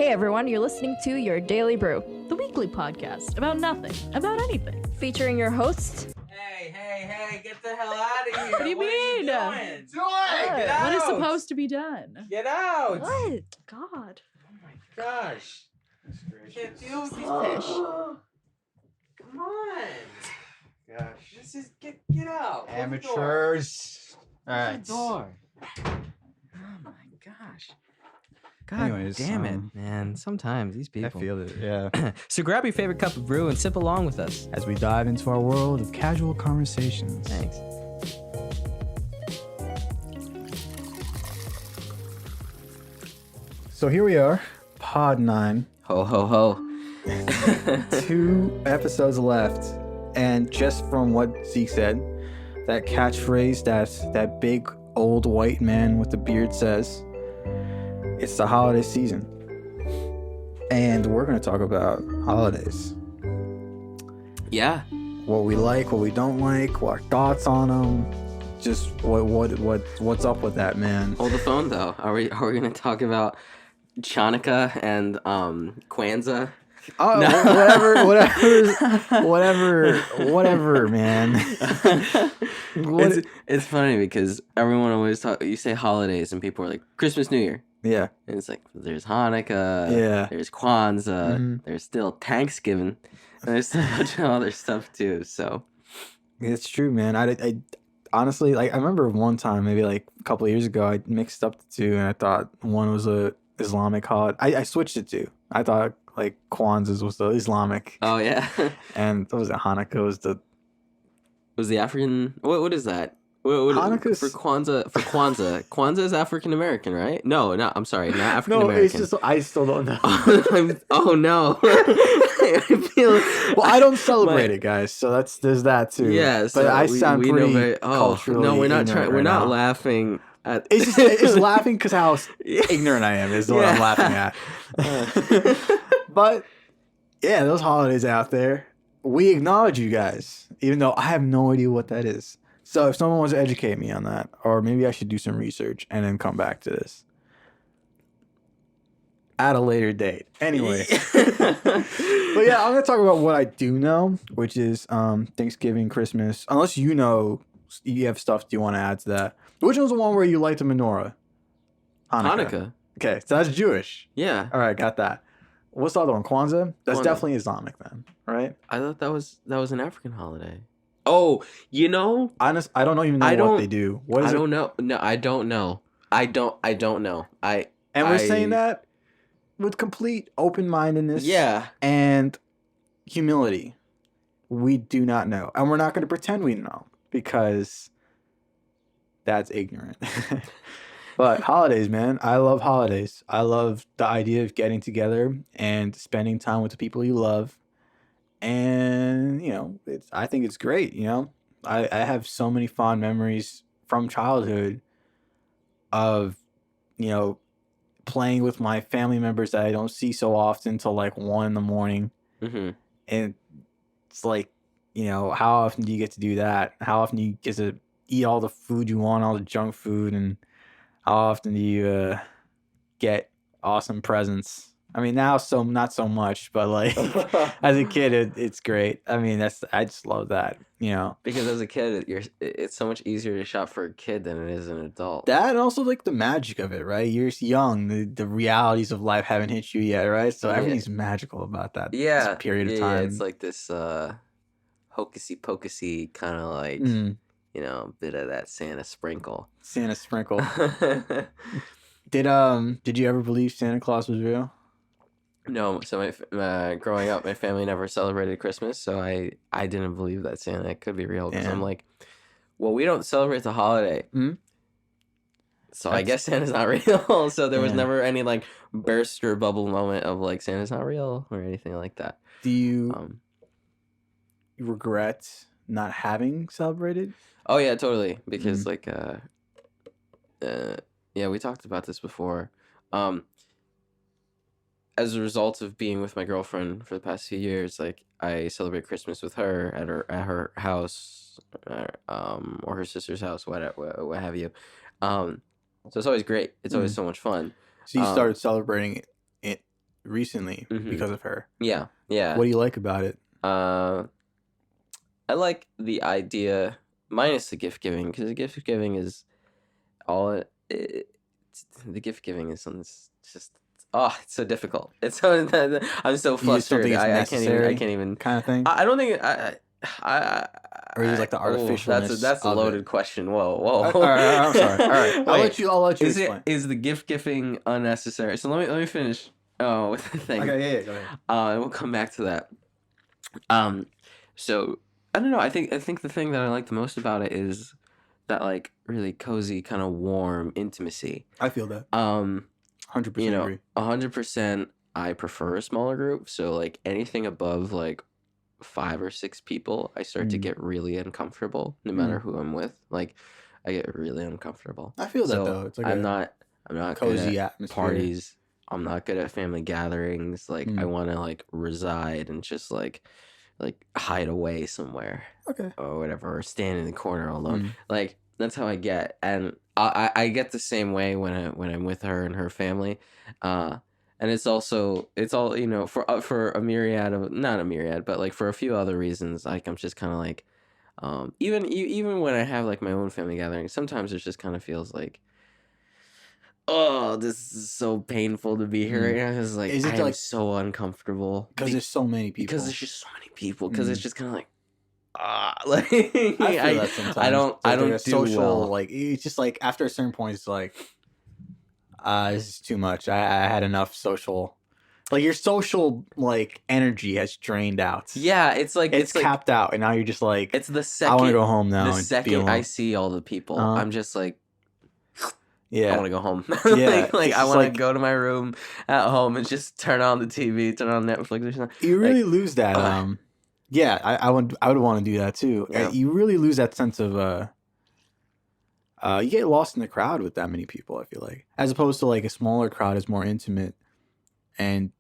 Hey everyone, you're listening to Your Daily Brew, the weekly podcast about nothing, about anything. featuring your hosts. Hey, get the hell out of here. What do you mean? What are you doing? Get out. What is supposed to be done? Get out. What? God. Oh my gosh. I can't deal with these Fish. Come on. Gosh. This is get out. Close Amateurs. The Alright. door. Oh my gosh. God Anyways, damn it, man. Sometimes these I people. feel it, yeah. So grab your favorite cup of brew and sip along with us. As we dive into our world of casual conversations. Thanks. So here we are, Pod 9. Ho, ho, ho. 2 episodes left. And just from what Zeke said, that catchphrase that big old white man with the beard says, it's the holiday season. And we're going to talk about holidays. Yeah. What we like, what we don't like, what our thoughts on them. Just what's up with that, man? Hold the phone though. Are we gonna talk about Chanukah and Kwanzaa? Oh, whatever, man. It's funny because everyone always you say holidays and people are like Christmas, New Year. Yeah. And it's like there's Hanukkah, Yeah. there's Kwanzaa, Mm-hmm. there's still Thanksgiving, and there's still a bunch of other stuff too. So It's true, man. I honestly, like, I remember one time, maybe like a couple of years ago, I mixed up the two, and I thought one was a Islamic holiday. I switched it to. I thought like Kwanzaa was the Islamic, oh yeah, and what was it? Hanukkah was the. was the African? What is that? What Hanukkah's- for Kwanzaa? Kwanzaa is African American, right? No, I'm sorry, not African No, American. it's just I still don't know. Oh no! I feel Well, I don't celebrate it, guys. So there's that too. Yeah, but so I sound we pretty know very, culturally. No, we're not ignorant We're right not now. laughing at. It's laughing because how ignorant I am is what I'm laughing at. But yeah, those holidays out there, we acknowledge you guys, even though I have no idea what that is. So if someone wants to educate me on that, or maybe I should do some research and then come back to this at a later date. Anyway. But yeah, I'm gonna talk about what I do know, which is Thanksgiving, Christmas. Unless you know you have stuff you want to add to that. Which one's the one where you light the menorah? Hanukkah. Okay, so that's Jewish. Yeah, All right, got that. What's the other one? Kwanzaa? That's Kwanzaa. definitely Islamic then, right? I thought that was an African holiday. Oh, you know, I don't even know what they do. What is I it? don't know. No, I don't know. I don't know. And we're saying that with complete open-mindedness Yeah. and humility. We do not know. And we're not going to pretend we know because that's ignorant. But holidays, man. I love holidays. I love the idea of getting together and spending time with the people you love. And, I think it's great, I have so many fond memories from childhood of, playing with my family members that I don't see so often till like 1 a.m. Mm-hmm. And it's like, how often do you get to do that? How often do you get to eat all the food you want, all the junk food? And how often do you get awesome presents? I mean, now not so much, but like as a kid, it's great. I mean, I just love that, Because as a kid, it's so much easier to shop for a kid than it is an adult. That and also like the magic of it, right? You're young, the realities of life haven't hit you yet, right? So everything's magical about that this period of time. Yeah, it's like this hocusy pocusy kind of like bit of that Santa sprinkle. Santa sprinkle. Did you ever believe Santa Claus was real? No, so my growing up, my family never celebrated Christmas, so I didn't believe that Santa could be real because I'm like, well, we don't celebrate the holiday, so I guess Santa's not real. So there was never any like burst or bubble moment of like Santa's not real or anything like that. Do you regret not having celebrated? Oh yeah, totally. Because like we talked about this before. As a result of being with my girlfriend for the past few years, like I celebrate Christmas with her at her house, or her sister's house, what have you. So it's always great. It's always so much fun. So you started celebrating it recently because of her. Yeah. Yeah. What do you like about it? I like the idea, minus the gift giving, because the gift giving is all. The gift giving is something. It's just it's so difficult. It's so I'm so You just don't flustered. think it's I can't even. I necessary can't even. kind of thing? I don't think. Or is it like the artificialness That's a of loaded it? question. Whoa. All right, I'm sorry. All right, I'll Wait. let you Is explain. is the gift giving unnecessary? So let me finish. Oh, with the thing. Okay, yeah, go ahead. We'll come back to that. So I don't know. I think the thing that I like the most about it is that like really cozy, kind of warm intimacy. I feel that. 100% agree. 100%. I prefer a smaller group. So like anything above like 5 or 6 people, I start to get really uncomfortable. No matter who I'm with, like I get really uncomfortable. I feel that though. It's like I'm not cozy good at atmosphere. parties. I'm not good at family gatherings. Like I want to like reside and just like hide away somewhere. Okay. Or whatever, or stand in the corner alone. Like that's how I get, and I get the same way when I'm with her and her family, and it's all for a myriad of, not a myriad, but like for a few other reasons. Like I'm just kind of like, even when I have like my own family gathering, sometimes it just kind of feels like, oh, this is so painful to be here right now. It's like I'm so uncomfortable because there's so many people. Because there's just so many people. Because it's just kind of like, like I feel that sometimes. I don't do social well. like it's just like after a certain point it's like this is too much. I had enough social, like your social like energy has drained out. Yeah, it's like it's capped out, and now you're just like, it's the second I want to go home now. The second I see all the people, I'm just like, yeah, I want to go home. Yeah, like I want to go to my room at home and just turn on the TV, turn on Netflix or something. You really lose that. Yeah, I would want to do that too. Yeah. You really lose that sense of you get lost in the crowd with that many people, I feel like. As opposed to like a smaller crowd is more intimate, and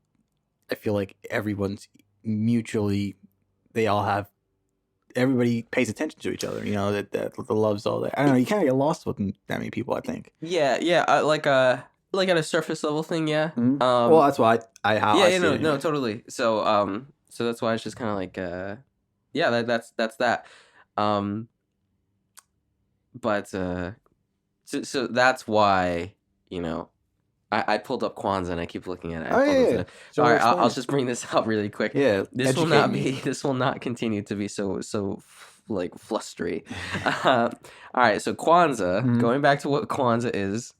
I feel like everyone's mutually, everybody pays attention to each other, you know, that the love's all there. I don't know, you kind of get lost with that many people, I think. Yeah, like at a surface level thing, yeah. Mm-hmm. Well, that's why I see it. No, totally. So that's why it's just kind of like, that's that. But so that's why, you know, I pulled up Kwanzaa and I keep looking at it. Yeah. All right, I'll just bring this up really quick. Yeah, this will not continue to be so like flustery. All right, so Kwanzaa, going back to what Kwanzaa is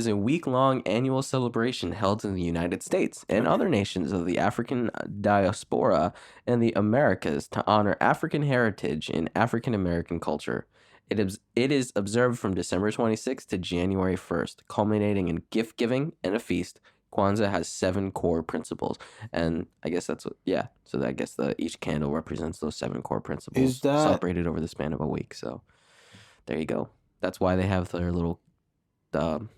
a week-long annual celebration held in the United States and other nations of the African diaspora and the Americas to honor African heritage and African American culture. It is observed from December 26th to January 1st, culminating in gift giving and a feast. Kwanzaa has 7 core principles, and I guess that's what, yeah. So I guess each candle represents those 7 core principles celebrated over the span of a week. So there you go. That's why they have their little the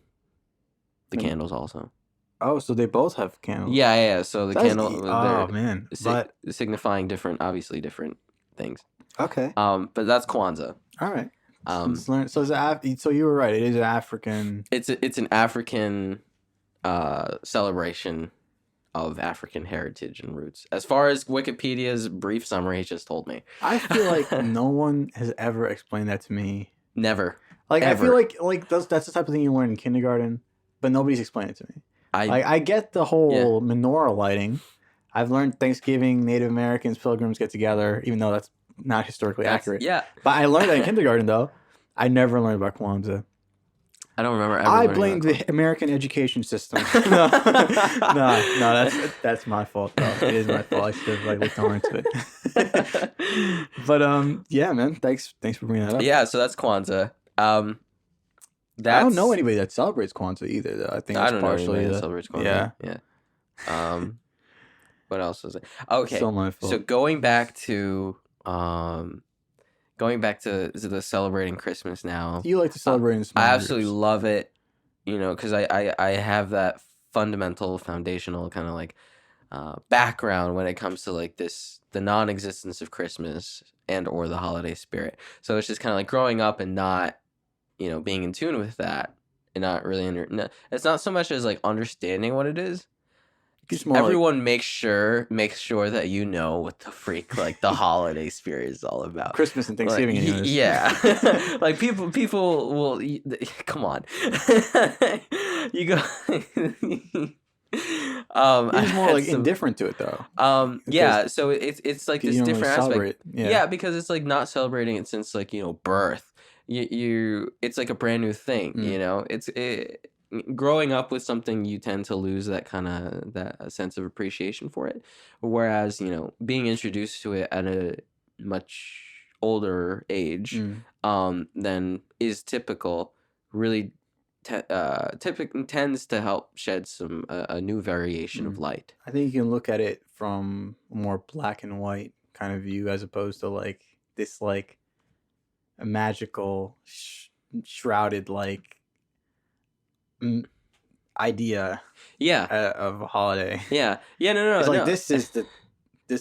candles also. Oh, so they both have candles. Yeah. So the candle. Oh man, but signifying obviously different things. Okay. But that's Kwanzaa. All right. Let's learn. So you were right. It is African. It's an African celebration of African heritage and roots. As far as Wikipedia's brief summary just told me. I feel like no one has ever explained that to me. Never. Like ever. I feel like that's the type of thing you learn in kindergarten, but nobody's explained it to me. I get the whole menorah lighting. I've learned Thanksgiving, Native Americans, Pilgrims get together, even though that's not historically accurate. Yeah. But I learned that in kindergarten, though. I never learned about Kwanzaa. I don't remember ever I blame the American education system. No, that's my fault, though. It is my fault. I should have looked more into it. But yeah, man. Thanks for bringing that up. Yeah, so that's Kwanzaa. I don't know anybody that celebrates Kwanzaa either, though. I think it's partially that celebrates Kwanzaa. Yeah. What else was it? Okay. So my fault. So going back to the celebrating Christmas now. You like to celebrate in small I groups. absolutely love it, you know, because I have that foundational kind of like background when it comes to like the non-existence of Christmas and or the holiday spirit. So it's just kind of like growing up and not, you know, being in tune with that and not really it's not so much as like understanding what it is. It's more like everyone make sure that you know what the freak like the holiday spirit is all about. Christmas and Thanksgiving. Like, anyways. yeah. Like people will come on. You go He's more I like had some- indifferent to it though. yeah, so it's like this You don't really different aspect. celebrate. Yeah. Because it's like not celebrating it since like, you know, birth. You it's like a brand new thing, you know. Growing up with something, you tend to lose that kind of sense of appreciation for it, whereas, you know, being introduced to it at a much older age than is typical really tends to help shed some a new variation of light. I think you can look at it from a more black and white kind of view as opposed to like this like a magical shrouded like idea of a holiday. No, It's like no. this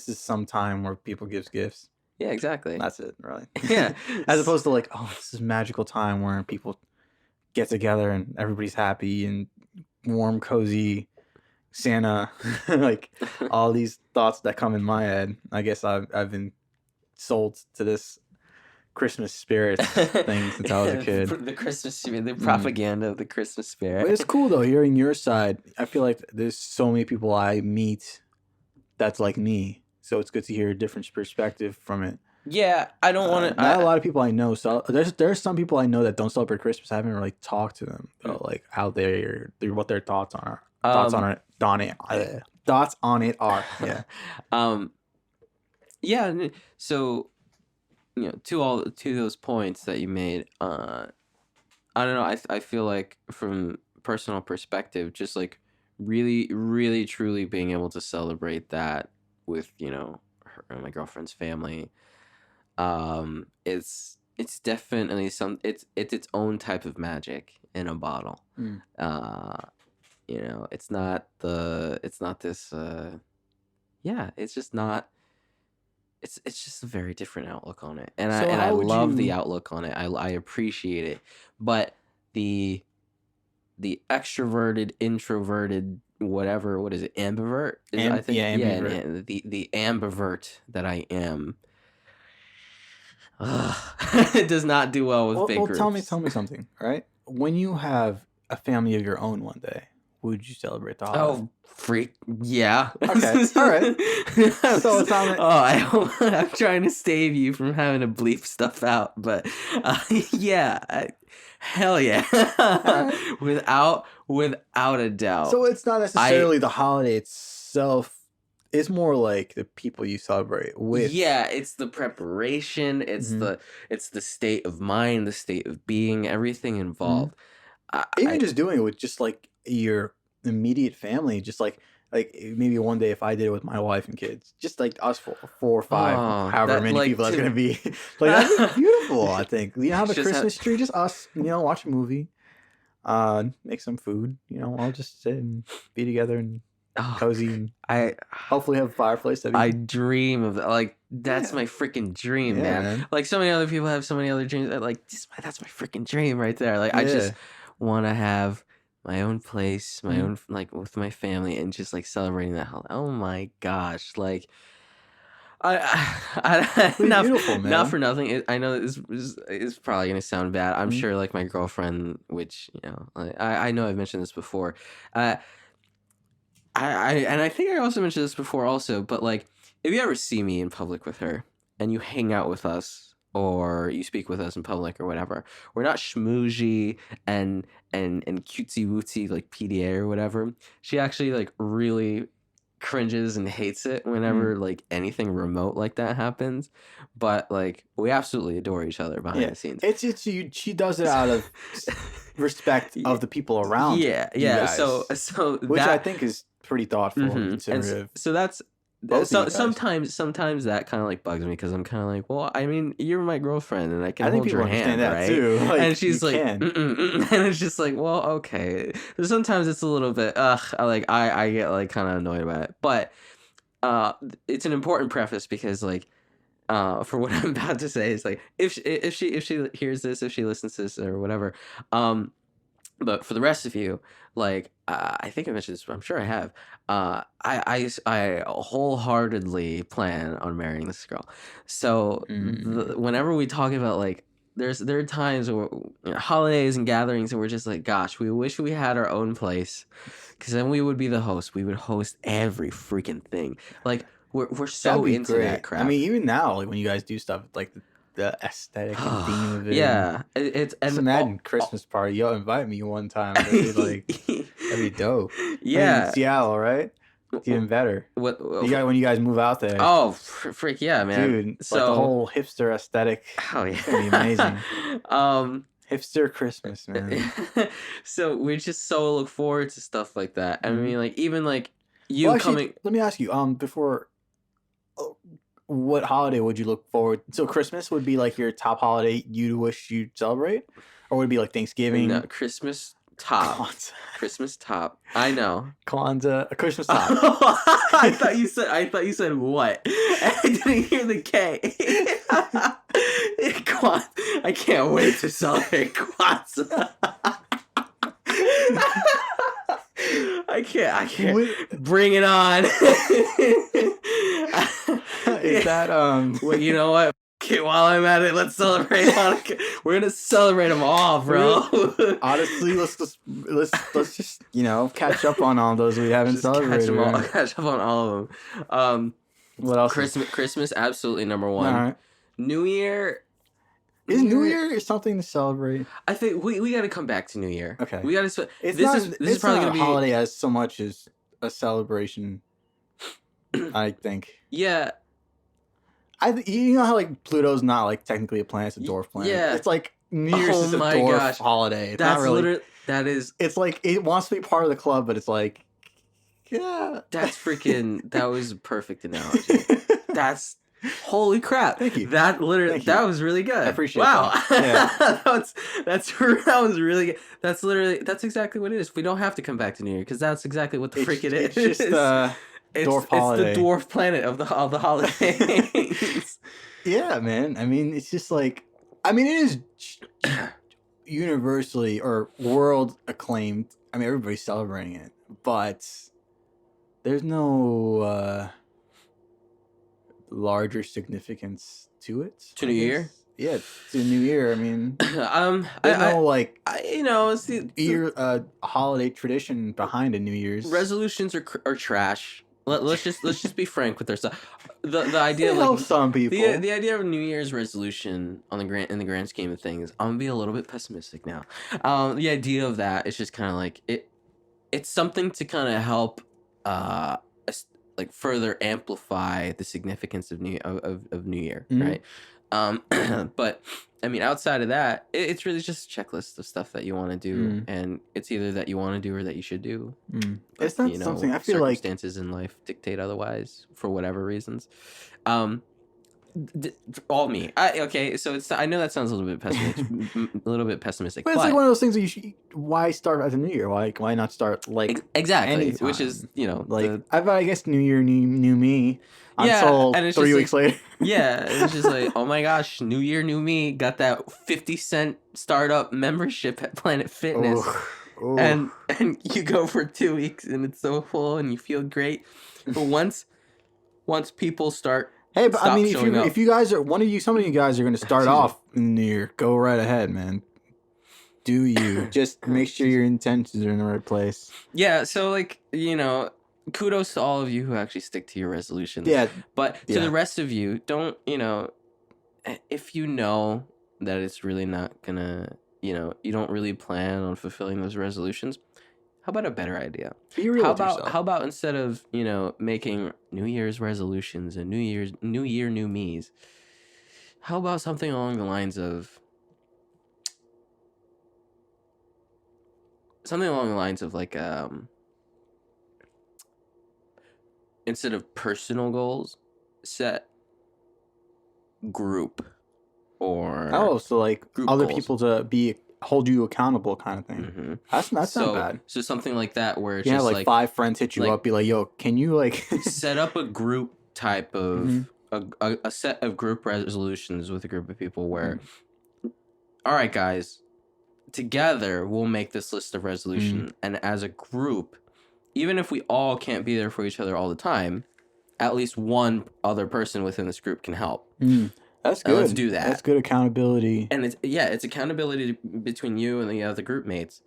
is some time where people gives gifts. Yeah, exactly. That's it, really. Yeah. As opposed to like, oh, this is magical time where people get together and everybody's happy and warm, cozy Santa. Like all these thoughts that come in my head. I guess I've been sold to this Christmas spirit thing since I was a kid. The Christmas spirit, the propaganda of the Christmas spirit. But it's cool though, hearing your side. I feel like there's so many people I meet that's like me. So it's good to hear a different perspective from it. Yeah, I don't want to. Not a lot of people I know. So there's some people I know that don't celebrate Christmas. I haven't really talked to them about like how what their thoughts are. Thoughts on it are. Yeah. Yeah. So, you know, to those points that you made, I don't know. I feel like from personal perspective, just like really, really, truly being able to celebrate that with, you know, my girlfriend's family, it's definitely it's its own type of magic in a bottle. You know, it's not this it's just not. It's just a very different outlook on it, and I love the outlook on it. I appreciate it, but the extroverted, introverted, whatever, what is it, ambivert? Ambivert. The ambivert that I am, it does not do well with big groups. Tell me something. All right, when you have a family of your own one day, would you celebrate the holiday? Oh, freak! Yeah. Okay. All right. So it's on. I'm trying to save you from having to bleep stuff out, but yeah, hell yeah, without a doubt. So it's not necessarily the holiday itself. It's more like the people you celebrate with. Yeah, it's the preparation. It's the state of mind, the state of being, everything involved. Even just doing it with just like your immediate family, just like maybe one day if I did it with my wife and kids, just like us four or five, however many people that's gonna be. Like that'd be beautiful. I think have a Christmas tree, just us, watch a movie, make some food, all just sit and be together and cozy. And I hopefully have a fireplace. I dream of that. Like that's my freaking dream, man. Like so many other people have so many other dreams. That's my freaking dream right there. Like I just want to have my own place, my own, like with my family, and just like celebrating that holiday. Oh my gosh, like I beautiful, man. Not for nothing. I know this is probably gonna sound bad. I'm sure, like my girlfriend, which I know I've mentioned this before. I think I also mentioned this before also, but like if you ever see me in public with her and you hang out with us or you speak with us in public or whatever, we're not schmoozhy and cutesy wootsy like PDA or whatever. She actually like really cringes and hates it whenever like anything remote like that happens, but like we absolutely adore each other behind the scenes. She does it out of respect of the people around. Yeah. So which I think is pretty thoughtful and conservative. So that's sometimes that kind of like bugs me because I'm kind of like, well, I mean, you're my girlfriend and I can hold your hand, right? Too. Like, and she's like, and it's just like, well, okay. So sometimes it's a little bit, I get like kind of annoyed by it, but it's an important preface because like, for what I'm about to say is like, if she hears this, if she listens to this or whatever, But for the rest of you, like I think I mentioned this, but I'm sure I have. I wholeheartedly plan on marrying this girl. So whenever we talk about like, there are times where holidays and gatherings, and we're just like, gosh, we wish we had our own place, because then we would be the host. We would host every freaking thing. Like we're so That'd be into great. that crap. I mean, even now, like when you guys do stuff, like the aesthetic and theme of it. Yeah, it's Just imagine Christmas party. Yo, invite me one time. That'd be like, that'd be dope. Yeah, I mean, Seattle, right? It's even better. What You got when you guys move out there. Oh, freak yeah, man! Dude, So like the whole hipster aesthetic. oh yeah, It's gonna be amazing. Hipster Christmas, man. So we just so look forward to stuff like that. I mean, like even like you Well, actually, coming. let me ask you. Before, what holiday would you look forward? So Christmas would be like your top holiday you wish you'd celebrate, or would it be like Thanksgiving? No, Christmas top. Kwanzaa. Christmas top. I know. Kwanzaa, Christmas top. I thought you said what? I didn't hear the K. I can't wait to celebrate Kwanzaa. I can't. Bring it on. Is that Well, you know what? Okay, while I'm at it, let's celebrate Hanukkah. We're gonna celebrate them all, bro. Honestly, let's just catch up on all those we haven't Just celebrated. catch up on all of them. What else? Christmas, absolutely number one. All right. New Year. Is New Year something to celebrate? I think we got to come back to New Year. Okay. We got to. This is probably not gonna be a holiday as so much as a celebration. I think. Yeah. You know how like Pluto's not like technically a planet; it's a dwarf planet. Yeah. It's like New Year's is a dwarf holiday. It's That's not really. literally that is. It's like it wants to be part of the club, but it's like, yeah. That's freaking. That was a perfect analogy. That's. Holy crap! Thank you. That literally, Thank you. that was really good. I appreciate wow. that. Yeah. that was really good. That's exactly what it is. We don't have to come back to New Year because that's exactly what the freak it is. It's just dwarf holiday. It's the dwarf planet of the holidays. Yeah, man. I mean, it's just like, I mean, it is universally or world acclaimed. I mean, everybody's celebrating it, but there's no larger significance to it. To New Year? Yeah, to New Year. I mean, there's no holiday tradition behind a New Year's. Resolutions are trash. Let's just be frank with ourselves. The idea of like some people. The idea of a New Year's resolution in the grand scheme of things, I'm gonna be a little bit pessimistic now. The idea of that is just kind of like it's something to kind of help like further amplify the significance of New Year, Mhm. right? But I mean, outside of that, it's really just a checklist of stuff that you want to do, and it's either that you want to do or that you should do. But, it's not something I feel like circumstances in life dictate otherwise for whatever reasons. All me. So it's. I know that sounds a little bit pessimistic, But it's like one of those things that you should. Why start at the New Year? Why not start like exactly? anytime? Which is like I guess New Year, new me. Until and it's 3 just weeks later. Yeah, it's just like, oh my gosh, New Year, new me. Got that 50-cent startup membership at Planet Fitness, Ooh. and you go for 2 weeks and it's so full and you feel great. But once people start. Hey, but I mean, if if you guys are some of you guys are going to start off in the New Year, go right ahead, man. Do you just make sure your intentions are in the right place? Yeah. So like kudos to all of you who actually stick to your resolutions. Yeah. But to the rest of you, don't if you know that it's really not gonna you don't really plan on fulfilling those resolutions. How about a better idea? Be real with yourself. How about instead of, making New Year's resolutions and New Year, new me's, how about something along the lines of like instead of personal goals, set group or so like group other goals. People to hold you accountable kind of thing. Mm-hmm. That's not bad. So something like that where it's just like 5 friends hit you up, be like, yo, can you like set up a group type of a set of group resolutions with a group of people where all right guys, together we'll make this list of resolution, and as a group, even if we all can't be there for each other all the time, at least one other person within this group can help. That's And good. let's do that. That's good accountability. And it's accountability between you and the other group mates.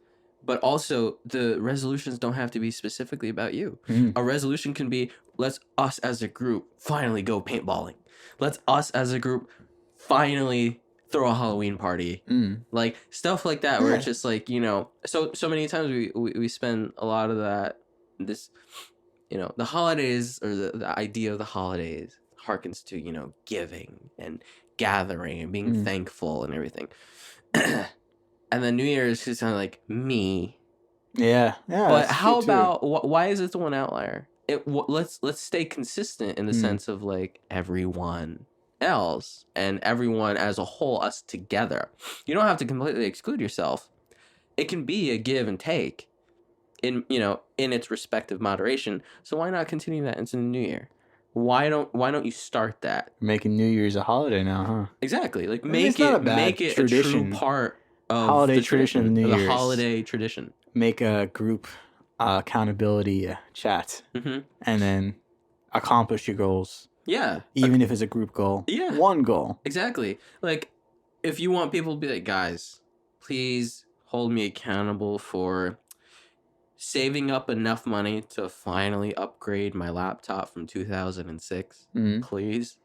But also, the resolutions don't have to be specifically about you. A resolution can be, let's us as a group finally go paintballing. Let's us as a group finally throw a Halloween party. Like, stuff like that, where it's just like, you know, so many times we spend a lot of this, you know, the holidays, or the idea of the holidays harkens to, you know, giving and gathering and being thankful and everything. And then New Year's is just kind of like me. Yeah. But how about why is it the one outlier? Let's stay consistent in the sense of like everyone else and everyone as a whole, us together. You don't have to completely exclude yourself. It can be a give and take in its respective moderation. So why not continue that into the new year? Why don't you start that? Making New Year's a holiday now, huh? Exactly. Like It's not a bad make it tradition. a true part of Holiday the tradition of New the Year's. holiday tradition. Make a group accountability chat, and then accomplish your goals. Yeah. Even if it's a group goal. Yeah. One goal. Exactly. Like, if you want people to be like, guys, please hold me accountable for saving up enough money to finally upgrade my laptop from 2006. Please.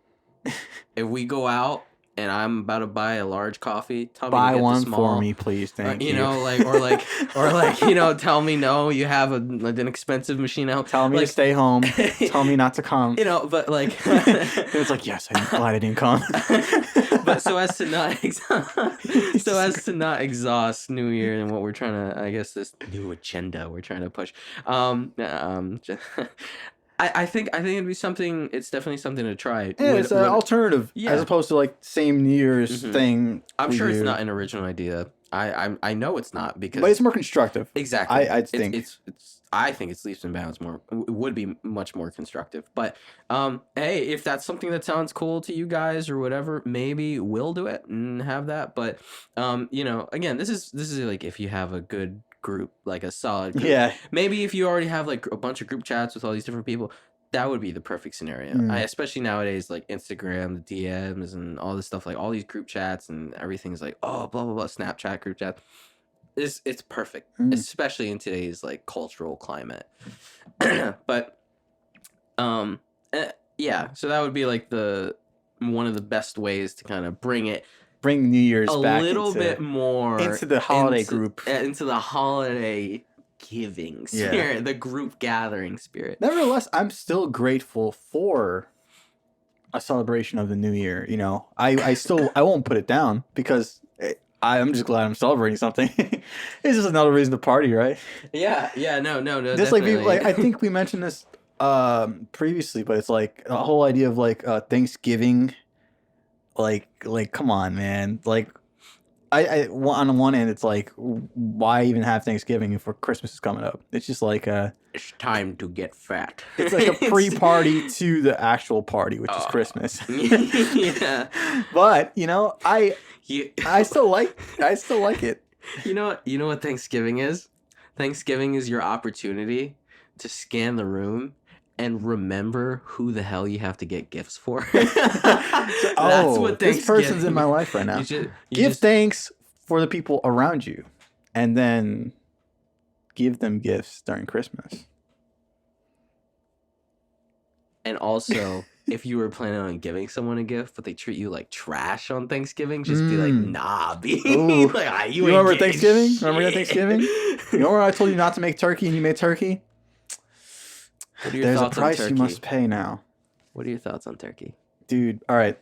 If we go out and I'm about to buy a large coffee, tell me to Buy get one the small, for me, please. Thank you. You know, like, you know, tell me no, you have an expensive machine out. Tell me like, to stay home. Tell me not to come. You know, but like, It's like, yes, I'm glad I didn't come. but so as to not exhaust New Year and what we're trying to, I guess, this new agenda we're trying to push. I think it'd be something. It's definitely something to try. Yeah, it's an alternative as opposed to like same New Year's thing. I'm sure it's not an original idea. I know it's not, because but it's more constructive. Exactly. I think I think it's leaps and bounds more. It would be much more constructive. But hey, if that's something that sounds cool to you guys or whatever, maybe we'll do it and have that. But you know, again, this is like if you have a good group, like a solid group. Yeah. Maybe if you already have like a bunch of group chats with all these different people, that would be the perfect scenario. Especially nowadays, like Instagram, the DMs, and all this stuff, like all these group chats and everything's like, oh, blah blah blah, Snapchat group chat. It's perfect, especially in today's like cultural climate. But yeah, so that would be like one of the best ways to kind of bring New Year's back a little bit more into the holiday group, into the holiday giving spirit, the group gathering spirit. Nevertheless, I'm still grateful for a celebration of the new year. You know, I won't put it down, because I'm just glad I'm celebrating something. It's just another reason to party, right? Yeah, no. Just like I think we mentioned this previously, but it's like a whole idea of like Thanksgiving. Like come on, man. Like I on one end, it's like, why even have Thanksgiving if Christmas is coming up? It's just like it's time to get fat. It's like a pre-party to the actual party, which is Christmas. Yeah. But you know, I still like it. You know what Thanksgiving is? Thanksgiving is your opportunity to scan the room and remember who the hell you have to get gifts for. That's what this person's in my life right now. Give thanks for the people around you, and then give them gifts during Christmas. And also, if you were planning on giving someone a gift, but they treat you like trash on Thanksgiving, just be like, nah, B. Like, you remember Thanksgiving? Remember Thanksgiving? You remember I told you not to make turkey and you made turkey? What are your There's a thoughts on price turkey? you must pay now. What are your thoughts on turkey? Dude, all right.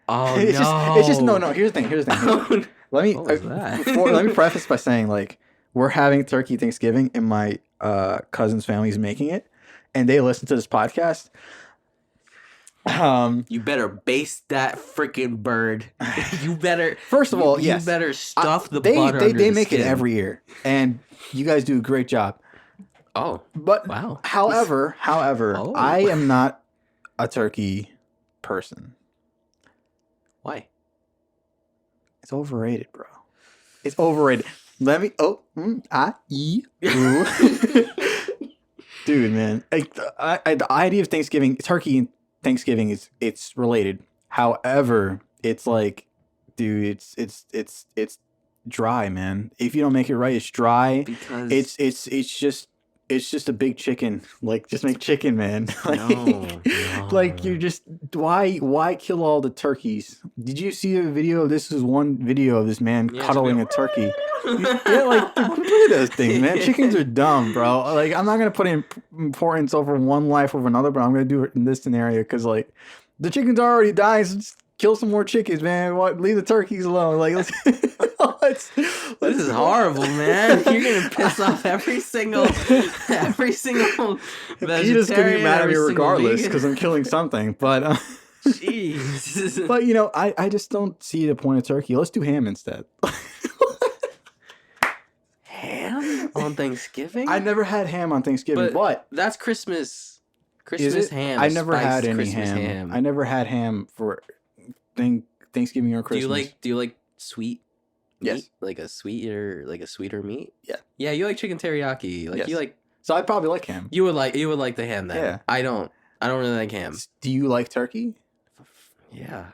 Oh, it's just no. Here's the thing. Let me preface by saying, like, we're having turkey Thanksgiving, and my cousin's family is making it, and they listen to this podcast. You better baste that freaking bird. You better. First of all, you yes. better stuff the butter under They the make skin. it every year, and you guys do a great job. Oh, but wow. However, Oh. I am not a turkey person. Why? It's overrated, bro. It's overrated. Let me. Ooh. Dude, man. Like the idea of Thanksgiving, turkey and Thanksgiving it's related. However, it's like, dude, it's dry, man. If you don't make it right, it's dry. Because It's just a big chicken. Like, just make chicken, man. Like, no. like you're just why kill all the turkeys? Did you see a video? This is one video of this man cuddling a turkey. Yeah, like dude, look at those things, man. Chickens are dumb, bro. Like, I'm not gonna put importance over one life over another, but I'm gonna do it in this scenario because like the chickens are already dying. So just kill some more chickens, man. Leave the turkeys alone. Like, this is horrible, man. You're gonna piss off every single vegetarian. You just gonna be mad at me regardless because I'm killing something. But jeez. But you know, I just don't see the point of turkey. Let's do ham instead. Ham on Thanksgiving? I never had ham on Thanksgiving, but that's Christmas. Is it? Ham. I never had any Christmas ham. I never had ham for Thanksgiving or Christmas. Do you like sweet? Yes. Meat? Like a sweeter meat? Yeah. Yeah, you like chicken teriyaki. Like, yes. you like. So I'd probably like ham. You would like the ham then. Yeah. I don't really like ham. Do you like turkey? Yeah.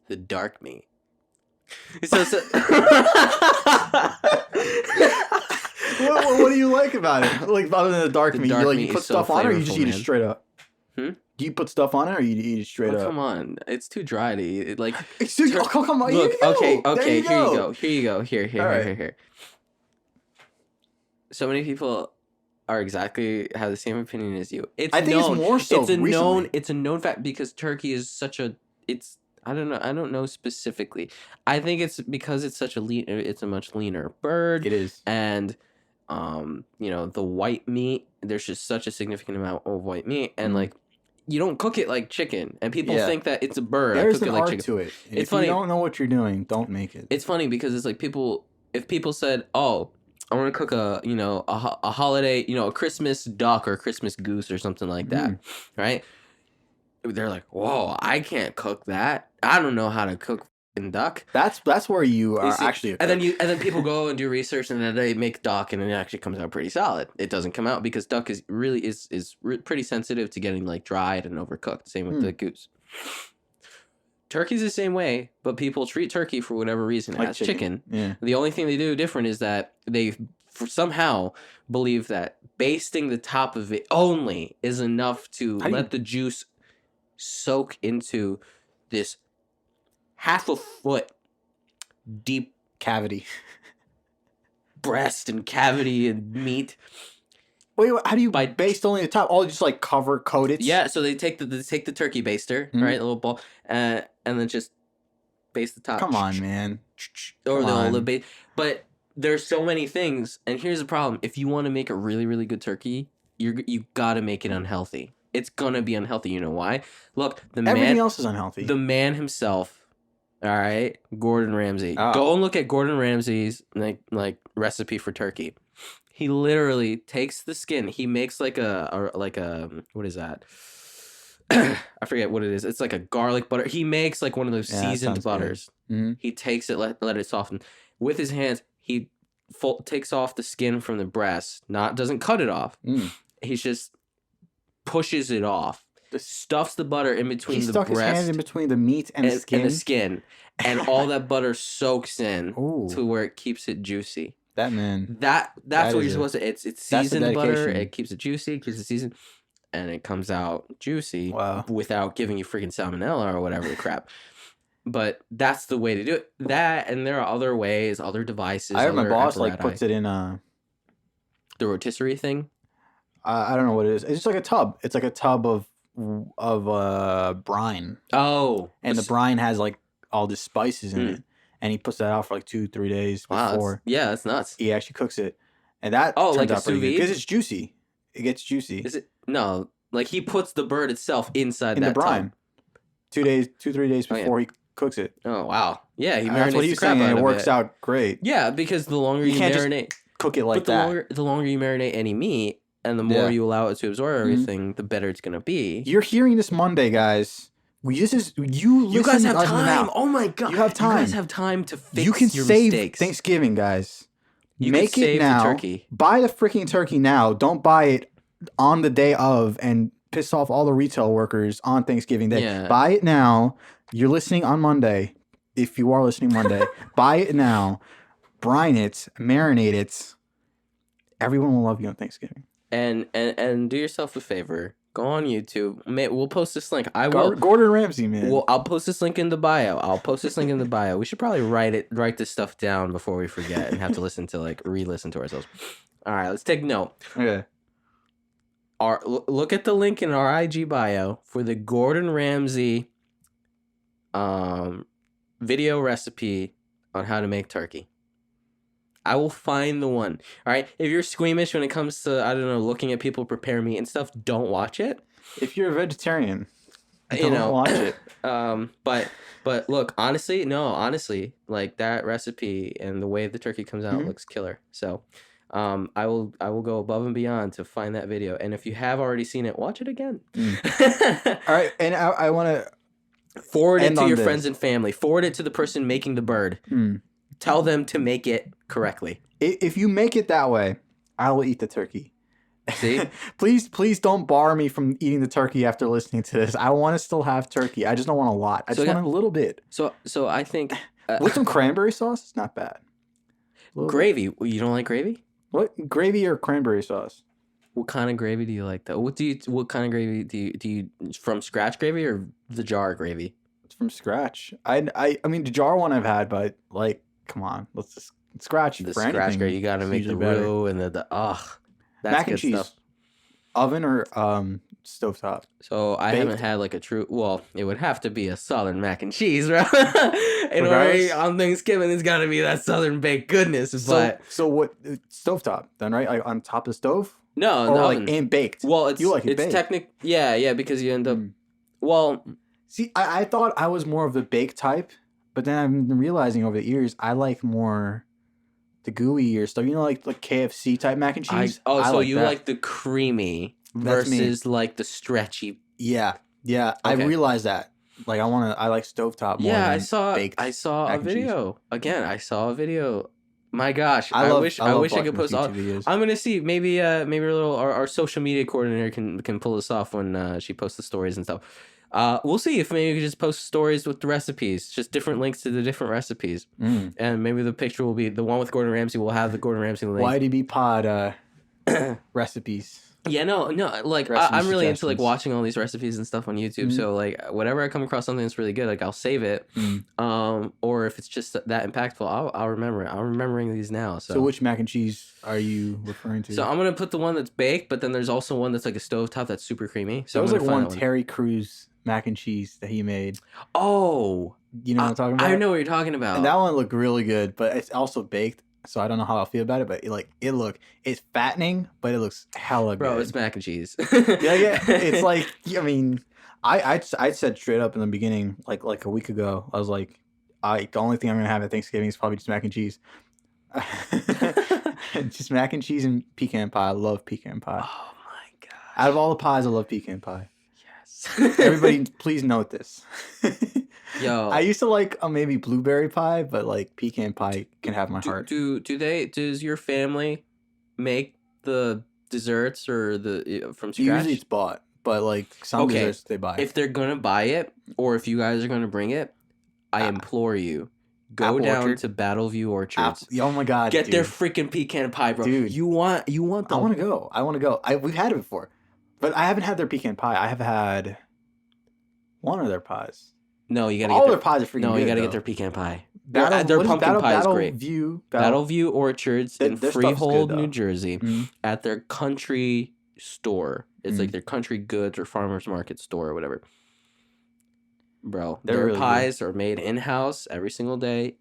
The dark meat. So what do you like about it? Like, other than the dark meat, you put stuff on it, or you just eat it straight up? Hmm? Do you put stuff on it, or you eat it straight up? Come on, it's too dry to eat. Like, come on, look, okay, here you go. Here. So many people are have the same opinion as you. I think it's more so recently. It's a known fact because turkey is such a. I don't know specifically. I think it's because it's such it's a much leaner bird. It is. And the white meat, there's just such a significant amount of white meat, and like, you don't cook it like chicken, and people think that it's a bird. There's I cook an it like art chicken. to it. It's funny. If you don't know what you're doing, don't make it. It's funny because it's like if people said, "Oh, I want to cook a holiday, a Christmas duck or a Christmas goose or something like that," right? They're like, "Whoa, I can't cook that. I don't know how to cook duck." That's where you are actually a cook. And then people go and do research, and then they make duck, and it actually comes out pretty solid. It doesn't come out because duck is pretty sensitive to getting like dried and overcooked. Same with the goose. Turkey's the same way, but people treat turkey for whatever reason like as chicken. Yeah. The only thing they do different is that they somehow believe that basting the top of it only is enough to let the juice soak into this half a foot deep cavity, breast and cavity and meat. Wait, how do you baste only the top? Oh, just like coat it? Yeah, so they take the turkey baster, right, a little ball, and then just baste the top. Come on, man. Or the base. But there's so many things, and here's the problem: if you want to make a really, really good turkey, you gotta make it unhealthy. It's gonna be unhealthy. You know why? Look, everything else is unhealthy. The man himself, all right, Gordon Ramsay. Oh. Go and look at Gordon Ramsay's like recipe for turkey. He literally takes the skin. He makes like a what is that? I forget what it is. It's like a garlic butter. He makes like one of those seasoned butters. Mm-hmm. He takes it, let it soften with his hands. He takes off the skin from the breast. Doesn't cut it off. He just pushes it off. Stuffs the butter in between the breast. He stuck his hands in between the meat and the skin. And all that butter soaks in to where it keeps it juicy. That man. That's what you're supposed to. It's seasoned butter. It keeps it juicy. Keeps it seasoned, and it comes out juicy without giving you freaking salmonella or whatever the crap. But that's the way to do it. That, and there are other ways, other devices. I heard my boss puts it in the rotisserie thing. I don't know what it is. It's just like a tub. It's like a tub of brine. Oh, and the brine has like all the spices in it. And he puts that out for like 2-3 days before. That's nuts. He actually cooks it, and that turns out pretty good because it's juicy. It gets juicy. Is it? No, like he puts the bird itself inside the brine. Tub. 2-3 days before he cooks it. Oh wow! Yeah, he marinates. That's what he's saying. And it works out great. Yeah, because the longer you marinate, cook it like that. The longer you marinate any meat, and the more you allow it to absorb everything, the better it's gonna be. You're hearing this Monday, guys. You guys listen have to us time. now. Oh my god. You have time. You guys have time to fix You can your save mistakes. Thanksgiving, guys. You can Make it save the now. turkey. Buy the freaking turkey now. Don't buy it on the day of and piss off all the retail workers on Thanksgiving Day. Yeah. Buy it now. You're listening on Monday. If you are listening Monday, buy it now. Brine it. Marinate it. Everyone will love you on Thanksgiving. And do yourself a favor. Go on YouTube. We'll post this link. I will. Gordon Ramsay, man. Well, I'll post this link in the bio. We should probably write this stuff down before we forget and have to re-listen to ourselves. All right, let's take note. Okay. Look at the link in our IG bio for the Gordon Ramsay video recipe on how to make turkey. I will find the one. All right. If you're squeamish when it comes to, I don't know, looking at people prepare meat and stuff, don't watch it. If you're a vegetarian, don't watch it. But look, honestly, like that recipe and the way the turkey comes out looks killer. So, I will go above and beyond to find that video. And if you have already seen it, watch it again. All right. And I want to forward it to your friends and family. Forward it to the person making the bird. Tell them to make it correctly. If you make it that way, I will eat the turkey. See? please don't bar me from eating the turkey after listening to this. I want to still have turkey. I just don't want a lot. I just want a little bit. So I think with some cranberry sauce, it's not bad. Gravy. You don't like gravy? What gravy or cranberry sauce? What kind of gravy do you like though? What kind of gravy do you from scratch gravy or the jar gravy? It's from scratch. I mean the jar one I've had, but like, come on, let's just scratch the for scratch anything. gravy. You got to make the roux and the that's mac and good cheese. stuff. Oven or stovetop? So I Baked? haven't had like a true. Well, it would have to be a southern mac and cheese, right? In Regardless? order on Thanksgiving, it's got to be that southern baked goodness. But So what? Stovetop then, right? Like on top of the stove, no, or no. like and baked. Well, it's you like it it's baked. Yeah, because you end up. Well, See, I thought I was more of the baked type, but then I'm realizing over the years I like more the gooey stuff. You know, like KFC type mac and cheese. so like you that. like the creamy That's me. versus like the stretchy. Yeah. I Okay. realized that. Like I like stovetop more. Yeah, than I saw mac a and cheese. video. Again, I saw a video. My gosh, I wish I could post all. videos. I'm gonna see maybe a little our social media coordinator can pull this off when she posts the stories and stuff. We'll see if maybe we can just post stories with the recipes, just different links to the different recipes, and maybe the picture will be the one with Gordon Ramsay. We'll have the Gordon Ramsay link. ydb.pod recipes. Yeah, no, like Recipe I'm really into like suggestions. watching all these recipes and stuff on YouTube. So like whenever I come across something that's really good, like I'll save it. Or if it's just that impactful, I'll remember it. I'm remembering these now. So which mac and cheese are you referring to? So I'm gonna put the one that's baked, but then there's also one that's like a stovetop that's super creamy. So there was I'm like gonna one find that Terry Crews mac and cheese that he made. Oh, You know what I'm talking about? I know what you're talking about. And that one looked really good, but it's also baked, so I don't know how I'll feel about it. But it's fattening, but it looks hella Bro, good. it's mac and cheese. yeah. It's like, I mean, I said straight up in the beginning, like a week ago, I was like, the only thing I'm gonna have at Thanksgiving is probably just mac and cheese. Just mac and cheese and pecan pie. I love pecan pie. Oh my god! Out of all the pies, I love pecan pie. Yes. Everybody, please note this. Yo, I used to like maybe blueberry pie, but like pecan pie can have my heart. Does your family make the desserts or from scratch? Usually it's bought, but like some desserts they buy. If they're gonna buy it, or if you guys are gonna bring it, I implore you, go Apple down Orchard? to Battleview Orchards. Oh my god! Get dude. their freaking pecan pie, bro. Dude. You want the I want to go. We've had it before, but I haven't had their pecan pie. I have had one of their pies. No, you gotta All get their pies are freaking No, good, you gotta though. get their pecan pie. Battle, Their what is pumpkin pie is great. Battleview. Battleview Orchards in Their stuff's Freehold, good, though. New Jersey, Mhm. at their country store. It's Mm. like their country goods or farmers market store or whatever. Bro, They're their really pies are made in house every single day.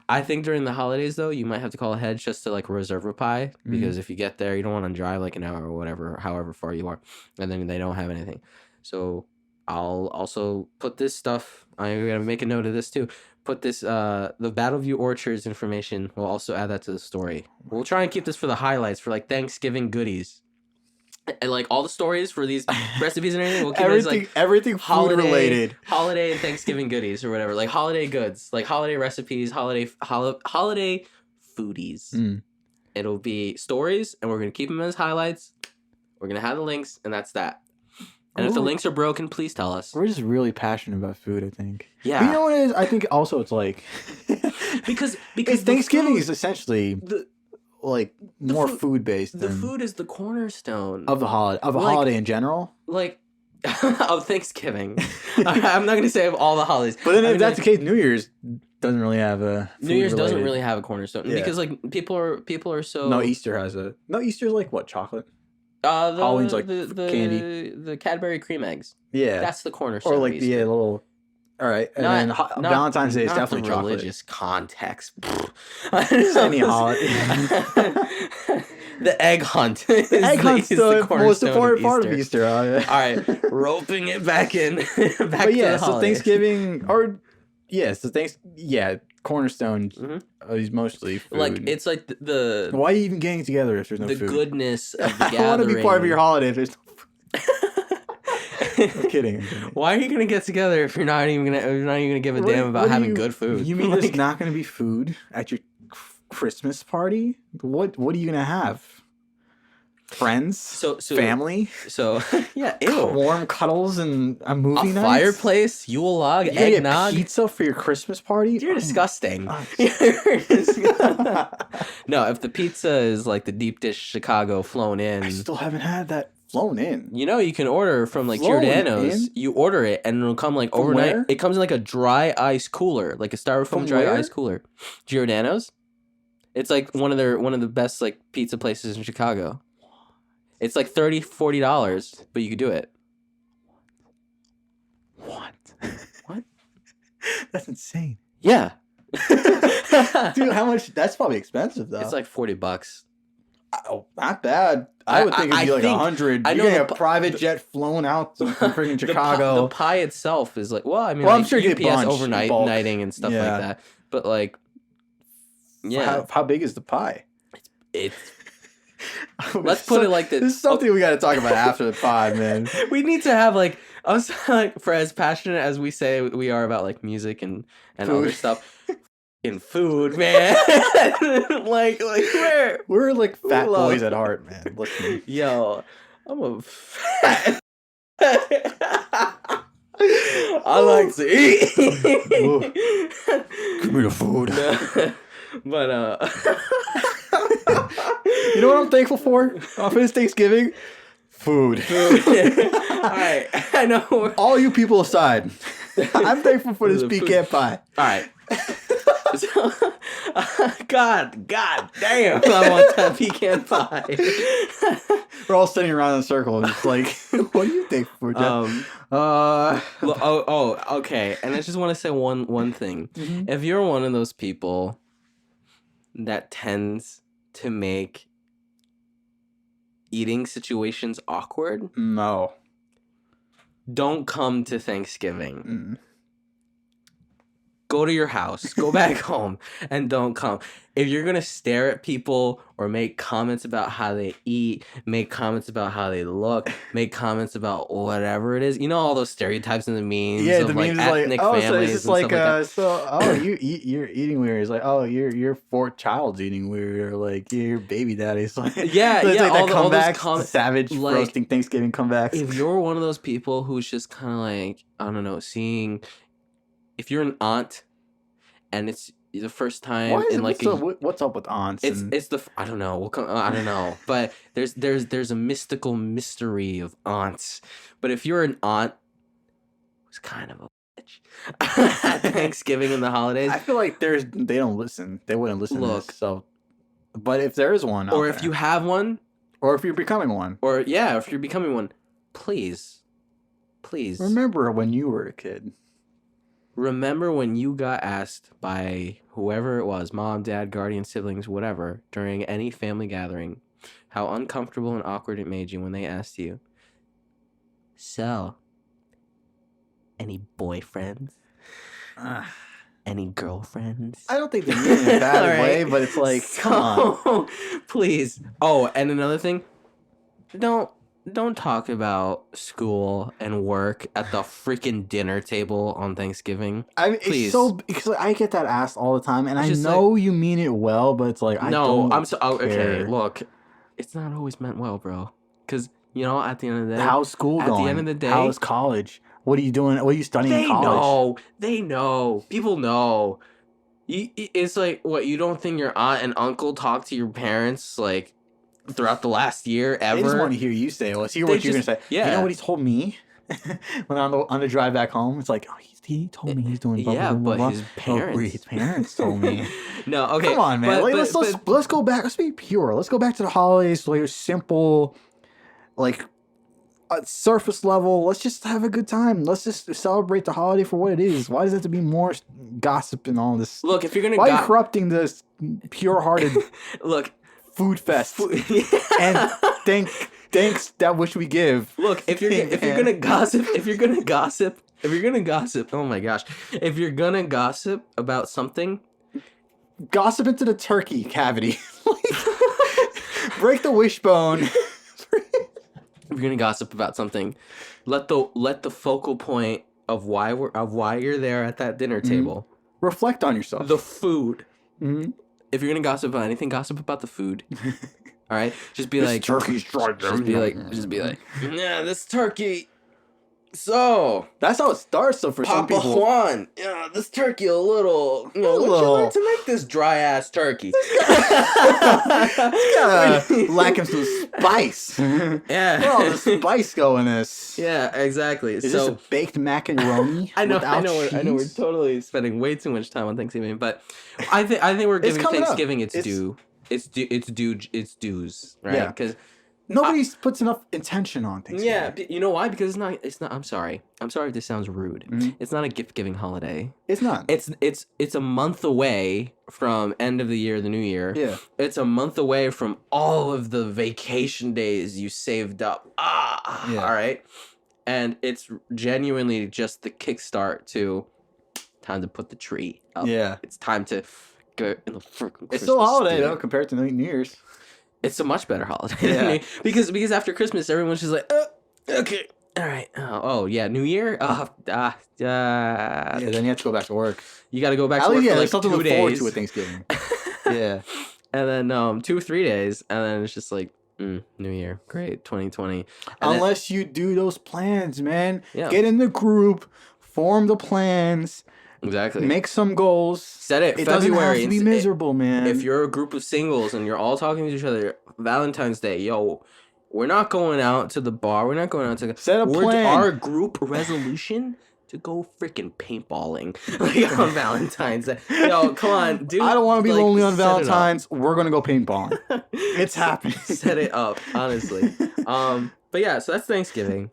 I think during the holidays though, you might have to call ahead just to like reserve a pie because if you get there, you don't want to drive like an hour or whatever, however far you are, and then they don't have anything. So I'll also put this stuff. I'm gonna make a note of this too. Put this the Battleview Orchards information. We'll also add that to the story. We'll try and keep this for the highlights for like Thanksgiving goodies. And like all the stories for these recipes and everything, we'll keep it as like everything food related. holiday and Thanksgiving goodies or whatever, like holiday goods, like holiday recipes, holiday foodies. Mm. It'll be stories, and we're gonna keep them as highlights. We're gonna have the links, and that's that. And if the links are broken, please tell us. We're just really passionate about food, I think. Yeah. But you know what it is? I think also it's like because Thanksgiving is essentially like more food based. The food is the cornerstone of the holiday holiday in general. Like of Thanksgiving. I'm not gonna say of all the holidays. But then if that's the case, New Year's doesn't really have a New Year's doesn't really have a cornerstone because like people are so. No, Easter has a Easter's like what, chocolate? Halloween's like the candy. The Cadbury cream eggs. Yeah, that's the cornerstone. Or like the little. All right, and then Valentine's Day is definitely the chocolate. Religious context. Just any holiday. The egg hunt. The egg hunt's the most important part of Easter. All right, roping it back in. Back to the so Thanksgiving cornerstone is mostly food. Like it's like the why are you even getting together if there's no food? The goodness of the gathering. I want to be part of your holiday if there's no food. I'm kidding. Why are you gonna get together if you're not even gonna give a damn about having good food? You mean there's not gonna be food at your Christmas party? What are you gonna have? Friends? So family? So yeah, ew. Warm cuddles and a movie night? Fireplace, Yule log, eggnog. Pizza for your Christmas party? You're disgusting. No, if the pizza is like the deep dish Chicago flown in. I still haven't had that flown in. You know, you can order from like Giordano's. You order it and it'll come like overnight. Where? It comes in like a dry ice cooler, like a styrofoam dry ice cooler. Giordano's. It's like one of the best like pizza places in Chicago. It's like $30-$40, but you could do it. What? That's insane. Yeah. Dude, how much? That's probably expensive though. It's like $40. Oh, not bad. I would think it'd be like 100. You're getting a private jet flown out from freaking Chicago. The pie itself is like, well, I mean, I'm sure you get UPS overnighting and stuff like that. But like, yeah. How big is the pie? It's let's put it like this. This is something we got to talk about after the pod, man. We need to have like, I was like, for as passionate as we say we are about like music and other stuff. In food, man. like where? We're like fat boys at heart, man. Listen. Yo, I'm a fat. I like to eat. Give me the food. But you know what I'm thankful for this Thanksgiving? Food. Alright, I know. All you people aside, I'm thankful for this pecan pie. Alright. So, God damn, I want that pecan pie. We're all sitting around in a circle and it's like, what do you think for, Jeff? Okay. And I just want to say one thing. Mm-hmm. If you're one of those people that tends to make eating situations awkward, no, don't come to Thanksgiving. Mm. Go to your house, go back home, and don't come. If you're going to stare at people or make comments about how they eat, make comments about how they look, make comments about whatever it is, you know, all those stereotypes in the memes of the like ethnic families and stuff like that. You're eating weird. It's like, oh, your fourth child's eating weird, or like your baby daddy's like, yeah, all those savage like, roasting Thanksgiving comebacks. If you're one of those people who's just kind of like, I don't know, if you're an aunt and it's the first time what's up with aunts? I don't know. I don't know. But there's a mystical mystery of aunts. But if you're an aunt who's kind of a bitch at Thanksgiving and the holidays, I feel like they don't listen. They wouldn't listen to this. So, but if there is one, or if you have one, or if you're becoming one, if you're becoming one, please remember when you were a kid. Remember when you got asked by whoever it was, mom, dad, guardian, siblings, whatever, during any family gathering, how uncomfortable and awkward it made you when they asked you, so, any boyfriends? Any girlfriends? I don't think they mean it in a bad way, but it's like, come on. Please. Oh, and another thing, don't don't talk about school and work at the freaking dinner table on Thanksgiving. I mean, Please. it's so because I get that asked all the time, and It's I just know you mean it well, but it's like I No, don't. I'm so okay. care. Look, it's not always meant well, bro. Because at the end of the day, How's school at going? the end of the day, how's college? What are you doing? What are you studying in college? They know. People know. It's like what you don't think your aunt and uncle talk to your parents like throughout the last year ever. They just want to hear you say. Let's hear They what you're gonna just- say. yeah. You know what he told me when on the drive back home? It's like, oh, he told me he's doing. Blah, Yeah, blah, blah, but blah. his Oh, parents. his parents told me. No, okay. Come on, man. but- Like, but- let's go back. Let's be pure. Let's go back to the holidays. Like simple, like surface level. Let's just have a good time. Let's just celebrate the holiday for what it is. Why does it have to be more gossip and all this? Look, if you're gonna Why are you corrupting this pure-hearted look, food fest? And thanks that which we give. look, if you're gonna gossip, oh my gosh, if you're gonna gossip about something, Gossip into the turkey cavity. Break the wishbone. if you're gonna gossip about something, let the focal point of why you're there at that dinner table, Reflect on yourself. the food. Mhm. If you're gonna gossip about anything, gossip about the food. All right, just be like, turkey's dry. just be like, yeah, this turkey. So, That's how it starts. So for some Papa people, Juan, yeah, this turkey a little, what'd you little- like to make this dry ass turkey? lacking some spice. Yeah. Where all the spice go in this? Yeah, exactly. Is so this a baked macaroni? I know, without we're cheese? totally spending way too much time on Thanksgiving, but I think we're It's giving coming up. Thanksgiving its It's- due. It's dues, right? Yeah. Because Nobody puts enough intention on Thanksgiving. yeah, you know why? Because it's not. I'm sorry if this sounds rude. Mhm. It's not a gift giving holiday. It's not. It's a month away from end of the year, the new year. Yeah. It's a month away from all of the vacation days you saved up. Yeah. All right. And it's genuinely just the kickstart to time to put the tree up. Yeah. It's time to go in the freaking It's still a holiday spirit. though compared to New Year's. It's a much better holiday. Yeah. because after Christmas, everyone's just like, okay, all right. Oh yeah, New Year. Yeah. Then you have to go back to work. You got to go back At to work least, yeah, for like there's something to 2 look forward days. to with Thanksgiving. Yeah. And then 2 or 3 days, and then it's just like New Year, great, 2020. And Unless you do those plans, man. Yeah. Get in the group, form the plans, exactly. make some goals. Set it It doesn't have February. to be miserable, man. If you're a group of singles and you're all talking to each other, Valentine's Day, yo, we're not going out to the bar. We're not going out to Set a plan. Our group resolution to go freaking paintballing like on Valentine's Day. Yo, come on, dude. I don't want to be like, lonely on set it up. Valentine's. We're gonna go paintballing. It's happening. Set it up, honestly. But yeah, so that's Thanksgiving.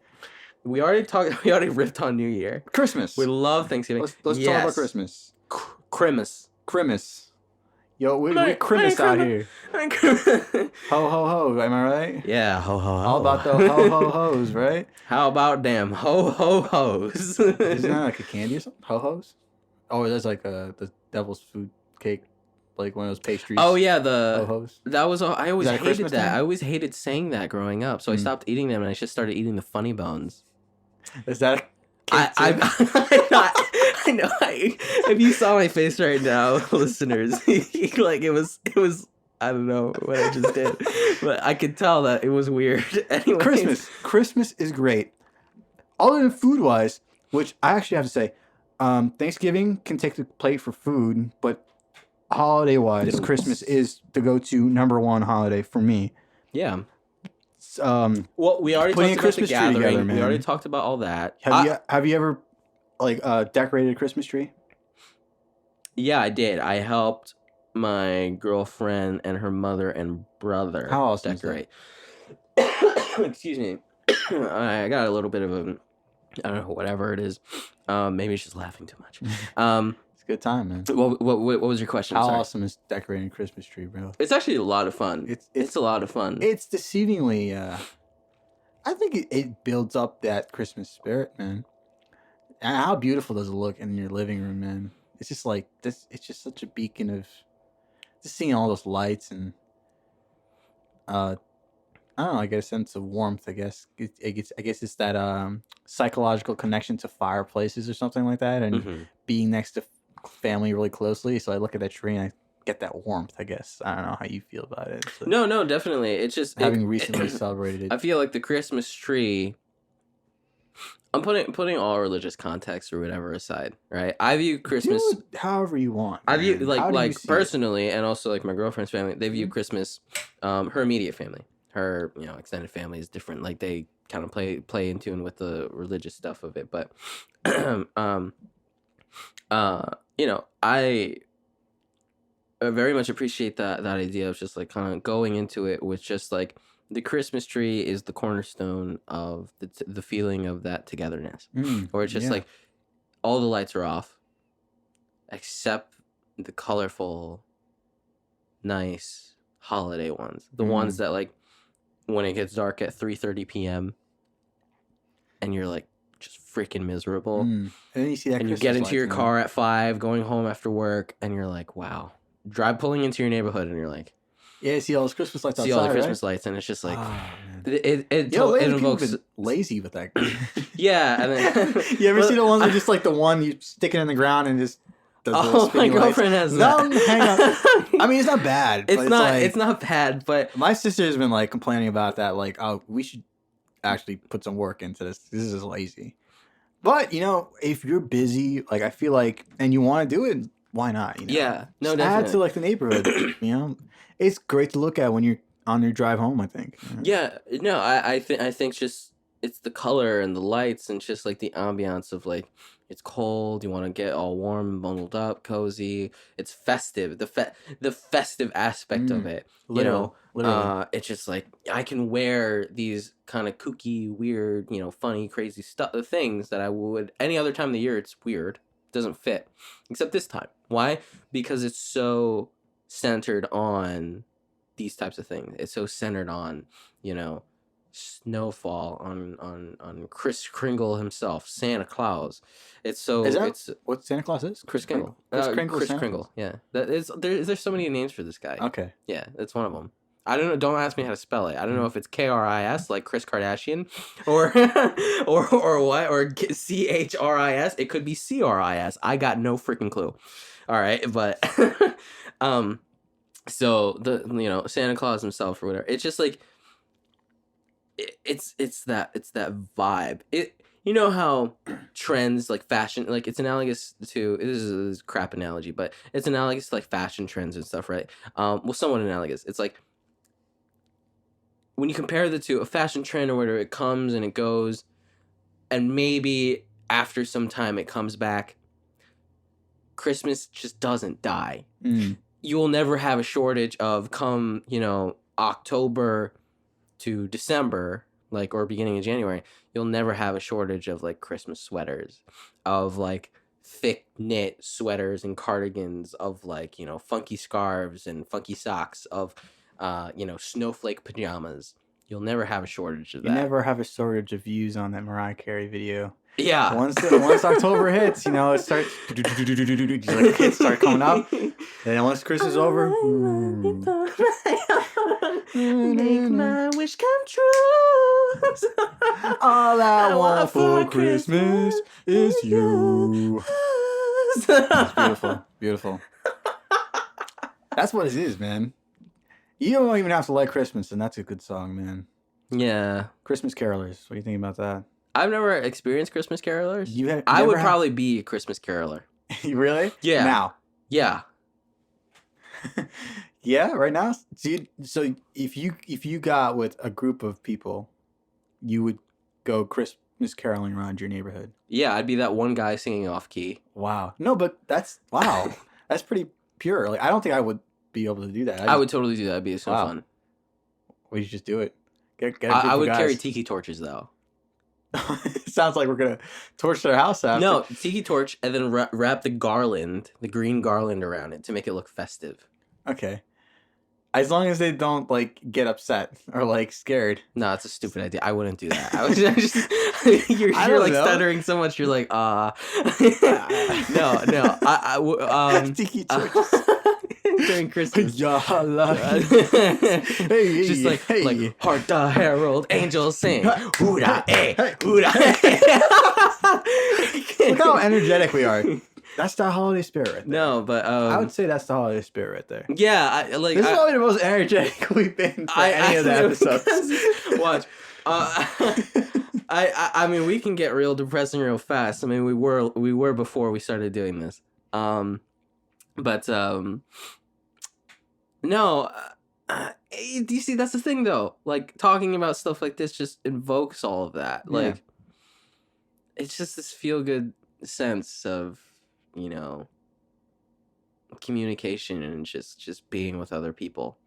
We already ripped on New Year. Christmas. We love Thanksgiving. Let's talk about Christmas. Christmas. Christmas. Yo, we Merry Christmas out here. Christmas. Ho ho ho. Am I right? Yeah, ho ho ho. All about the ho ho ho's, right? How about them ho ho ho's? Isn't that like a candy or something? Ho ho's? Oh, there's like the devil's food cake, like one of those pastries. Oh yeah, Ho ho's. that was I always that a hated Christmas that. thing? I always hated saying that growing up, so I stopped eating them and I just started eating the funny bones. Is that? I know. If you saw my face right now, listeners, like it was. I don't know what I just did, but I could tell that it was weird. Anyway, Christmas is great. Other than food wise, which I actually have to say, Thanksgiving can take the plate for food, but holiday wise, Christmas is the go-to number one holiday for me. Yeah. Well, we already putting talked a about the Christmas tree gathering. together, We man. already talked about all that. Have you ever like decorated a Christmas tree? Yeah, I did. I helped my girlfriend and her mother and brother How awesome is that? decorate. Excuse me. I got a little bit of a, I don't know, whatever it is. Maybe she's laughing too much. It's a good time, man. What was your question? How Sorry. awesome is decorating a Christmas tree, bro? It's actually a lot of fun. It's a lot of fun. It's deceivingly. I think it builds up that Christmas spirit, man. And how beautiful does it look in your living room, man? It's just like this. It's just such a beacon of just seeing all those lights and I don't know, I get a sense of warmth, I guess. I guess it's that psychological connection to fireplaces or something like that, and Mm-hmm. being next to family really closely. So I look at that tree and I get that warmth, I guess. I don't know how you feel about it. So No, definitely. It's just having recently celebrated it. I feel like the Christmas tree. I'm putting all religious context or whatever aside, right? I view Christmas Do it however you want. I view man. How do you like see it? personally, and also like my girlfriend's family. They view Mhm. Christmas, her immediate family, her extended family is different. Like they kind of play in tune with the religious stuff of it. But, I very much appreciate that idea of just like kind of going into it with just like the Christmas tree is the cornerstone of the feeling of that togetherness, or it's just Yeah. like all the lights are off except the colorful, nice holiday ones. The ones that like when it gets dark at 3:30 p.m. and you're like just freaking miserable. And then you see that And you Christmas get into lights, your man. car at 5, going home after work, and you're like, wow. Pulling into your neighborhood, and you're like, Yeah, see all those Christmas lights see outside, all the Christmas right? lights, and it's just like, Man. it Lately people invokes. have been lazy with that. Yeah, and then You ever But- see the ones that just like the one you stick it in the ground and just does the little Oh, my spinning lights? girlfriend has No, that. hang on. I mean, it's not bad. but It's not bad, but My sister's been like complaining about that. Like, oh, we should actually put some work into this. This is lazy. But if you're busy, like I feel like, and you want to do it, why not? yeah, no, Just add definitely. to like the neighborhood. It's great to look at when you're on your drive home. I think. Yeah, no, I think just it's the color and the lights and just like the ambiance of like it's cold, you want to get all warm, bundled up, cozy. It's festive, the festive aspect of it. Literally. It's just like I can wear these kind of kooky, weird, funny, crazy stuff, things that I would any other time of the year. It's weird, it doesn't fit, except this time. Why? Because it's so centered on these types of things. It's so centered on, snowfall, on Kris Kringle himself, Santa Claus. It's so Is that it's what Santa Claus is? Kris Kringle. Kris Kringle. Kris Santa Kringle. Yeah, that is. There's so many names for this guy. Claus? Okay. Yeah, that's one of them. I don't know. Don't ask me how to spell it. I don't know if it's Kris like Kris Kardashian, or or what, or Chris. It could be Cris. I got no freaking clue. All right, but so the Santa Claus himself or whatever. It's just like it's that vibe. How trends like fashion, like it's analogous to, this is a crap analogy, but it's analogous to like fashion trends and stuff, right? Well, somewhat analogous. It's like when you compare the two, a fashion trend or whatever, it comes and it goes, and maybe after some time it comes back. Christmas just doesn't die. You will never have a shortage of come, October to December, like, or beginning of January, you'll never have a shortage of like Christmas sweaters, of like thick knit sweaters and cardigans, of like, funky scarves and funky socks, of, snowflake pajamas. You'll never have a shortage of that. You never have a shortage of views on that Mariah Carey video. Yeah. Once October hits, it starts. Like kids start coming up. And then once Christmas is over, make my wish come true. all I want for Christmas is you. It's beautiful, beautiful. That's what it is, man. You don't even have to like Christmas, and that's a good song, man. Yeah. Christmas carolers. What do you think about that? I've never experienced Christmas carolers. I would probably be a Christmas caroler. Really? Yeah. Now. Yeah. Yeah, right now. So if you got with a group of people, you would go Christmas caroling around your neighborhood. Yeah, I'd be that one guy singing off key. Wow. No, but that's that's pretty pure. Like I don't think I would be able to do that. I would totally do that. It'd be so fun. We should just do it. Get a group I of would guys. carry tiki torches though. It sounds like we're gonna torch their house after. No, tiki torch, and then wrap the green garland around it to make it look festive. Okay. As long as they don't like get upset or like scared. No, it's a stupid idea. I wouldn't do that. I was just you're don't like know. stuttering so much. You're like no. Tiki torches. during Christmas. Yalla. Hey, just like hark the herald angels sing. Hoodah, eh, hoodah. Look how energetic we are. That's the holiday spirit right there. No, but I would say that's the holiday spirit right there. yeah, This is probably the most energetic we've been for any of the episodes. Watch. I mean, we can get real depressing real fast. I mean, we were before we started doing this. No. Do you see? That's the thing, though. Like talking about stuff like this just invokes all of that. Like, it's just this feel good sense of, you know, communication and just being with other people.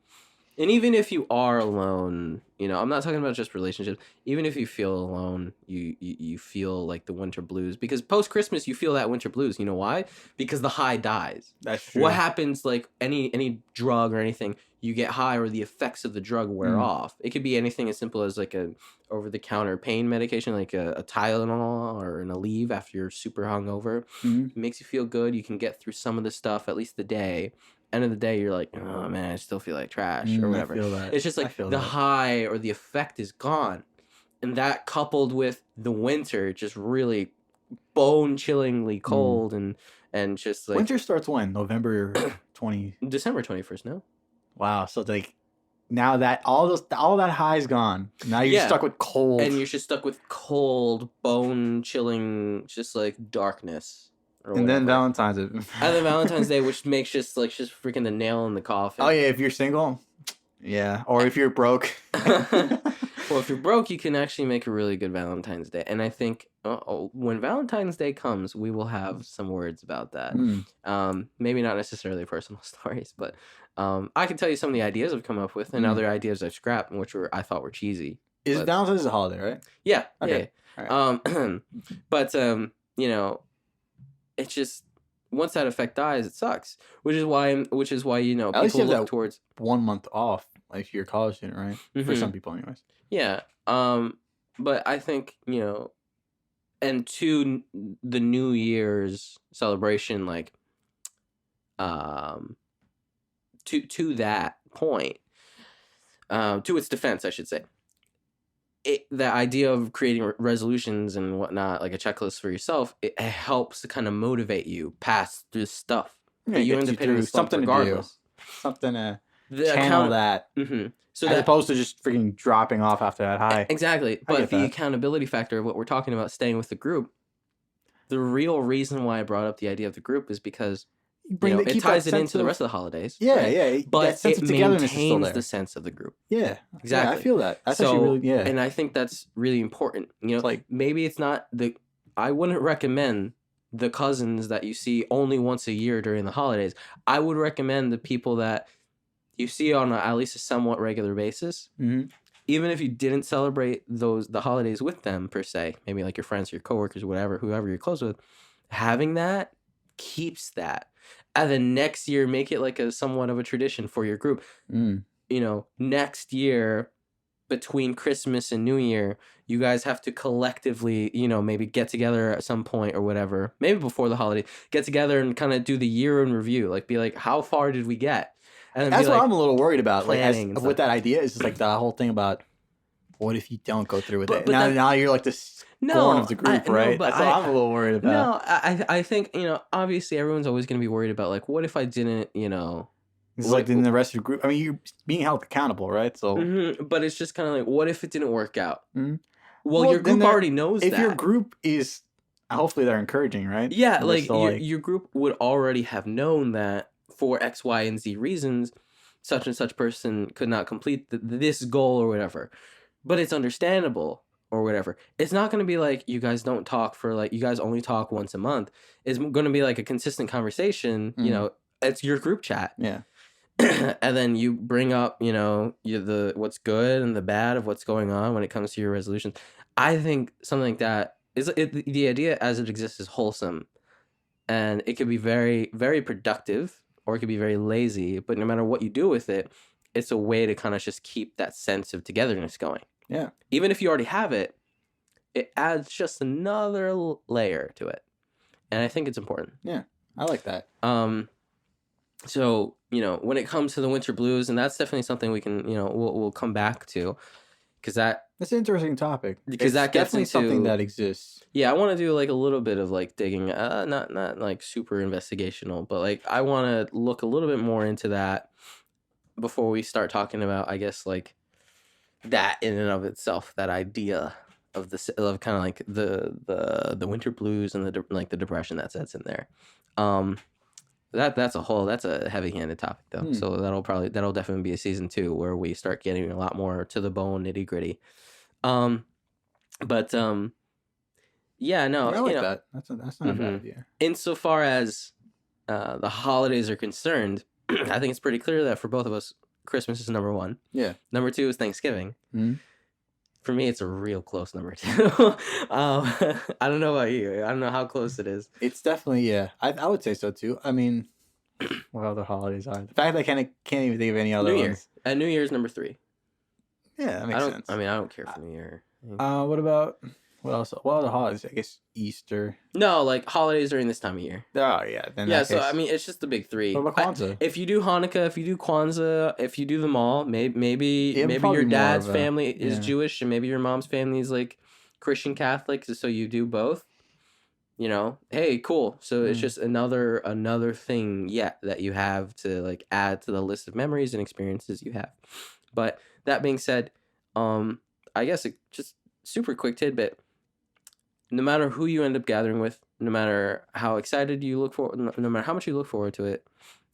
And even if you are alone, you know, I'm not talking about just relationships. Even if you feel alone, you feel like the winter blues. Because post-Christmas, you feel that winter blues. You know why? Because the high dies. That's true. What happens, like, any drug or anything, you get high or the effects of the drug wear off. It could be anything as simple as, like, a over-the-counter pain medication, like a Tylenol or an Aleve after you're super hungover. It makes you feel good. You can get through some of the stuff, at least the day. End of the day, you're like, oh man, I still feel like trash or whatever. I feel that. It's just like the high or the effect is gone. And that coupled with the winter, just really bone-chillingly cold and just like... Winter starts when? November 20... December 21st, no? Wow, so like now that all that high is gone, now you're stuck with cold. And you're just stuck with cold, bone-chilling, just like darkness. And then Valentine's Day. And then Valentine's Day, which makes just freaking the nail in the coffin. Oh yeah, if you're single, yeah, or if you're broke. Well, if you're broke, you can actually make a really good Valentine's Day. And I think when Valentine's Day comes, we will have some words about that. Maybe not necessarily personal stories, but I can tell you some of the ideas I've come up with and other ideas I've scrapped, which I thought were cheesy. Valentine's a holiday, right? Yeah. Okay. Yeah. Right. But you know, it's just once that effect dies, it sucks. Which is why you know At least people you have look that towards 1 month off, like if you're a college student, right? For some people, anyways. Yeah. But I think, you know, and to the New Year's celebration, like, to that point, to its defense, I should say, the idea of creating resolutions and whatnot, like a checklist for yourself, it helps to kind of motivate you past this stuff. Yeah, You end up hitting a slump something regardless. to do. Something to channel that. So as opposed to just freaking dropping off after that high. Exactly. But the that. accountability factor of what we're talking about, staying with the group, the real reason why I brought up the idea of the group is because it ties it into the rest of the holidays. Yeah, right? yeah. But it togetherness is still maintains there. the sense of the group. Yeah, exactly. Yeah, I feel that. That's so, actually really, yeah. And I think that's really important. You know, like maybe it's not I wouldn't recommend the cousins that you see only once a year during the holidays. I would recommend the people that you see on at least a somewhat regular basis. Even if you didn't celebrate the holidays with them per se, maybe like your friends, your coworkers, whoever you're close with, having that keeps that. And then next year, make it like a somewhat of a tradition for your group. You know, next year, between Christmas and New Year, you guys have to collectively, you know, maybe get together at some point or whatever, maybe before the holiday, get together and kind of do the year in review. Like, be like, how far did we get? And that's what I'm a little worried about. Like, with that idea is just like the whole thing about what if you don't go through with it? Now you're like this corn of the group, right? That's what I'm a little worried about. No, I think, you know, obviously everyone's always going to be worried about, like, what if I didn't, you know... It's like in the rest of your group. I mean, you're being held accountable, right? So, but it's just kind of like, what if it didn't work out? Well, your group already knows that. If your group is... Hopefully they're encouraging, right? Yeah, like, your group would already have known that for X, Y, and Z reasons, such and such person could not complete this goal or whatever. But it's understandable or whatever. It's not going to be like you guys don't talk for like, you guys only talk once a month. It's going to be like a consistent conversation. You know, it's your group chat. Yeah. And then you bring up, you know, what's good and the bad of what's going on when it comes to your resolutions. I think something like that the idea as it exists is wholesome. And it could be very, very productive, or it could be very lazy, but no matter what you do with it, it's a way to kind of just keep that sense of togetherness going. Yeah. Even if you already have it, it adds just another layer to it. And I think it's important. Yeah. I like that. So, when it comes to the winter blues, and that's definitely something we can, we'll come back to, because That's an interesting topic. Because It's that gets definitely something into- that exists. yeah, I want to do like a little bit of like digging, not like super investigational, but like I want to look a little bit more into that before we start talking about, I guess, like that in and of itself, that idea of kind of like the winter blues and the depression that sets in there. That's a heavy-handed topic though. So that'll definitely be a season 2 where we start getting a lot more to the bone, nitty-gritty. But yeah, no, I like that. That's not a bad idea. Insofar as the holidays are concerned, I think it's pretty clear that for both of us, Christmas is number 1. Yeah. Number 2 is Thanksgiving. Mhm. For me, it's a real close number 2. I don't know about you. I don't know how close it is. It's definitely, yeah. I would say so too. I mean, what other holidays are? The fact that I can't even think of any other New Year. ones. New Year's number 3. Yeah, that makes sense. I mean, I don't care for New Year. What else? What other holidays? I guess Easter. No, like holidays during this time of year. Oh yeah. Then Yeah, so I mean, it's just the big 3. What about Kwanzaa? If you do Hanukkah, if you do Kwanzaa, if you do them all, maybe probably your more dad's of a- family is yeah. Jewish and maybe your mom's family is like Christian Catholic, so you do both. Hey, cool. So it's just another thing that you have to like add to the list of memories and experiences you have. But that being said, I guess just super quick tidbit. No matter who you end up gathering with, no matter how excited you look for, no matter how much you look forward to it,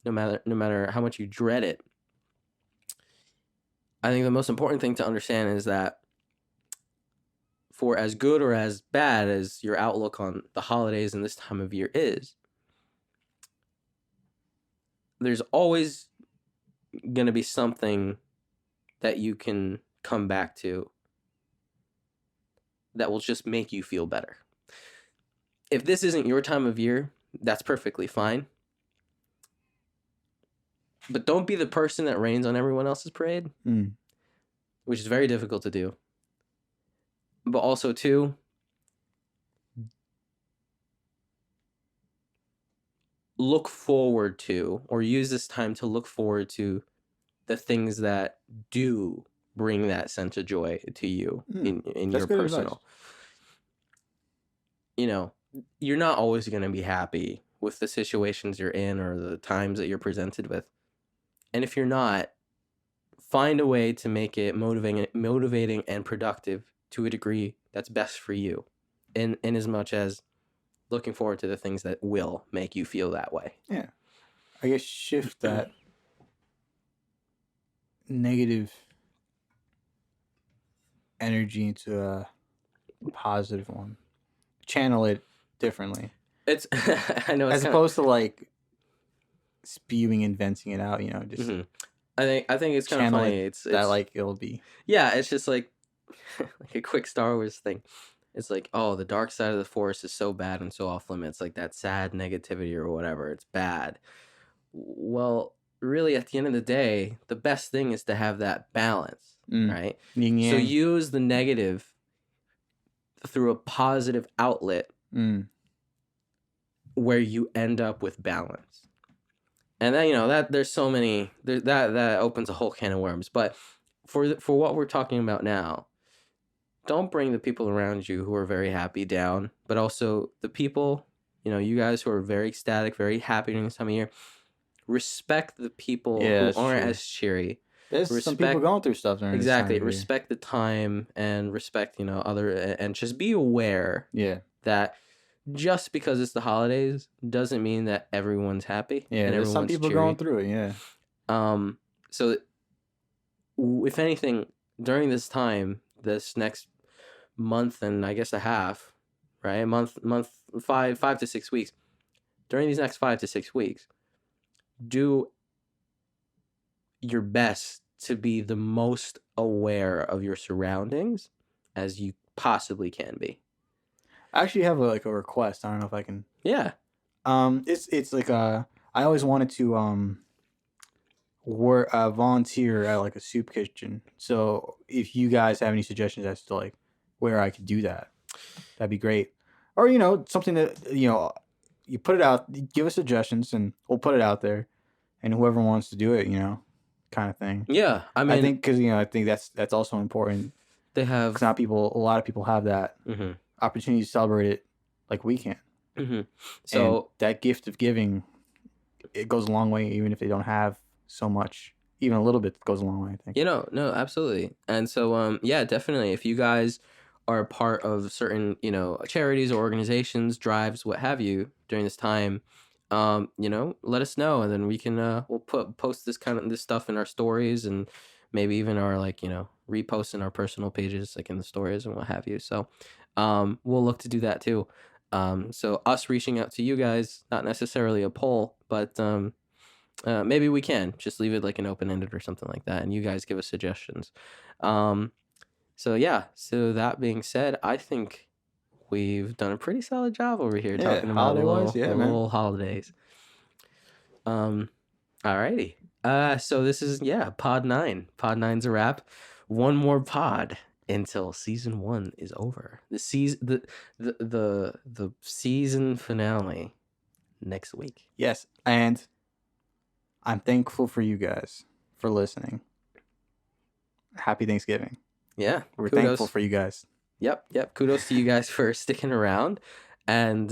no matter how much you dread it, I think the most important thing to understand is that for as good or as bad as your outlook on the holidays and this time of year is, there's always going to be something that you can come back to that will just make you feel better. If this isn't your time of year, that's perfectly fine. But don't be the person that rains on everyone else's parade, which is very difficult to do. But also, too, look forward to, or use this time to look forward to the things that do bring that sense of joy to you in your good personal. You're not always going to be happy with the situations you're in or the times that you're presented with. And if you're not, find a way to make it motivating and productive to a degree that's best for you, in as much as looking forward to the things that will make you feel that way. Yeah. I guess shift that negative energy into a positive one. Channel it differently. It's I know, it's as opposed to like spewing and venting it out, just I think it's kind of channel funny. it It's like it'll be. Yeah, it's just like like a quick Star Wars thing. It's like, oh, the dark side of the Force is so bad and so off limits, like that sad negativity or whatever. It's bad. Well, really, at the end of the day, the best thing is to have that balance, right? Yin yang. So use the negative through a positive outlet where you end up with balance. And then, that there's so many, that opens a whole can of worms. But for what we're talking about now, don't bring the people around you who are very happy down, but also the people, you guys who are very ecstatic, very happy during this time of year. Respect the people who aren't as cheery. There's some people going through stuff during exactly. This time Respect the time and respect, other, and just be aware that just because it's the holidays doesn't mean that everyone's happy. Yeah, and there's some people cheery. going through it, yeah. So if anything, during this time, this next month and I guess a half, right? Month 5 to 6 weeks. During these next 5 to 6 weeks, do your best to be the most aware of your surroundings as you possibly can be. I actually have a request. I don't know if I can. Yeah. It's like I always wanted to volunteer at like a soup kitchen. So if you guys have any suggestions as to like where I could do that, that'd be great. Or something that you put it out. Give us suggestions and we'll put it out there. and whoever wants to do it, kind of thing. Yeah, I mean, I think because I think that's also important. they have. Because a lot of people have that hmm opportunity to celebrate it like we can. hmm So So that gift of giving, it goes a long way, even if they don't have so much. Even a little bit goes a long way, I think. no, absolutely. And so, yeah, definitely. If you guys are a part of certain, charities or organizations, drives, what have you, during this time, let us know, and then we can we'll post this stuff in our stories, and maybe even our repost in our personal pages, like in the stories and what have you. So we'll look to do that too. So us reaching out to you guys, not necessarily a poll, but maybe we can just leave it like an open-ended or something like that, and you guys give us suggestions. So yeah, so that being said, I think we've done a pretty solid job over here talking about holiday-wise, little holidays. Alrighty. So this is pod 9. Pod 9's a wrap. One more pod until season 1 is over. The season finale next week. Yes, and I'm thankful for you guys for listening. Happy Thanksgiving. Yeah, We're kudos. thankful for you guys. Yep. Kudos to you guys for sticking around. And,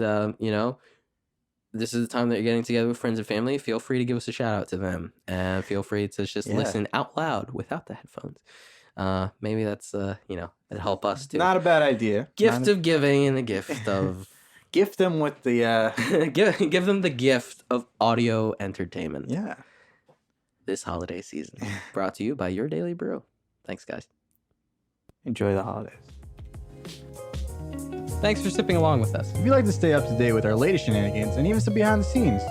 this is the time that you're getting together with friends and family. Feel free to give us a shout out to them. And feel free to just listen out loud without the headphones. Maybe that's, it'd help us too. Not a bad idea. Gift of giving and the gift of... Gift them with the... give them the gift of audio entertainment. Yeah. This holiday season. Brought to you by Your Daily Brew. Thanks, guys. Enjoy the holidays. Thanks for sipping along with us. If you'd like to stay up to date with our latest shenanigans and even some behind the scenes.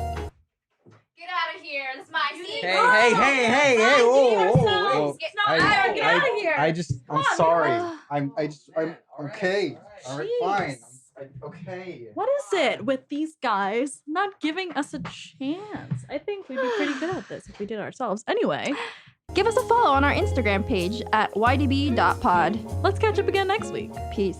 Get out of here. This is my seat. Hey, whoa. Get out of here. I'm sorry. I'm okay. All right, fine. Okay. What is it with these guys not giving us a chance? I think we'd be pretty good at this if we did ourselves. Anyway, Give us a follow on our Instagram page at ydb.pod. let's catch up again next week. Peace.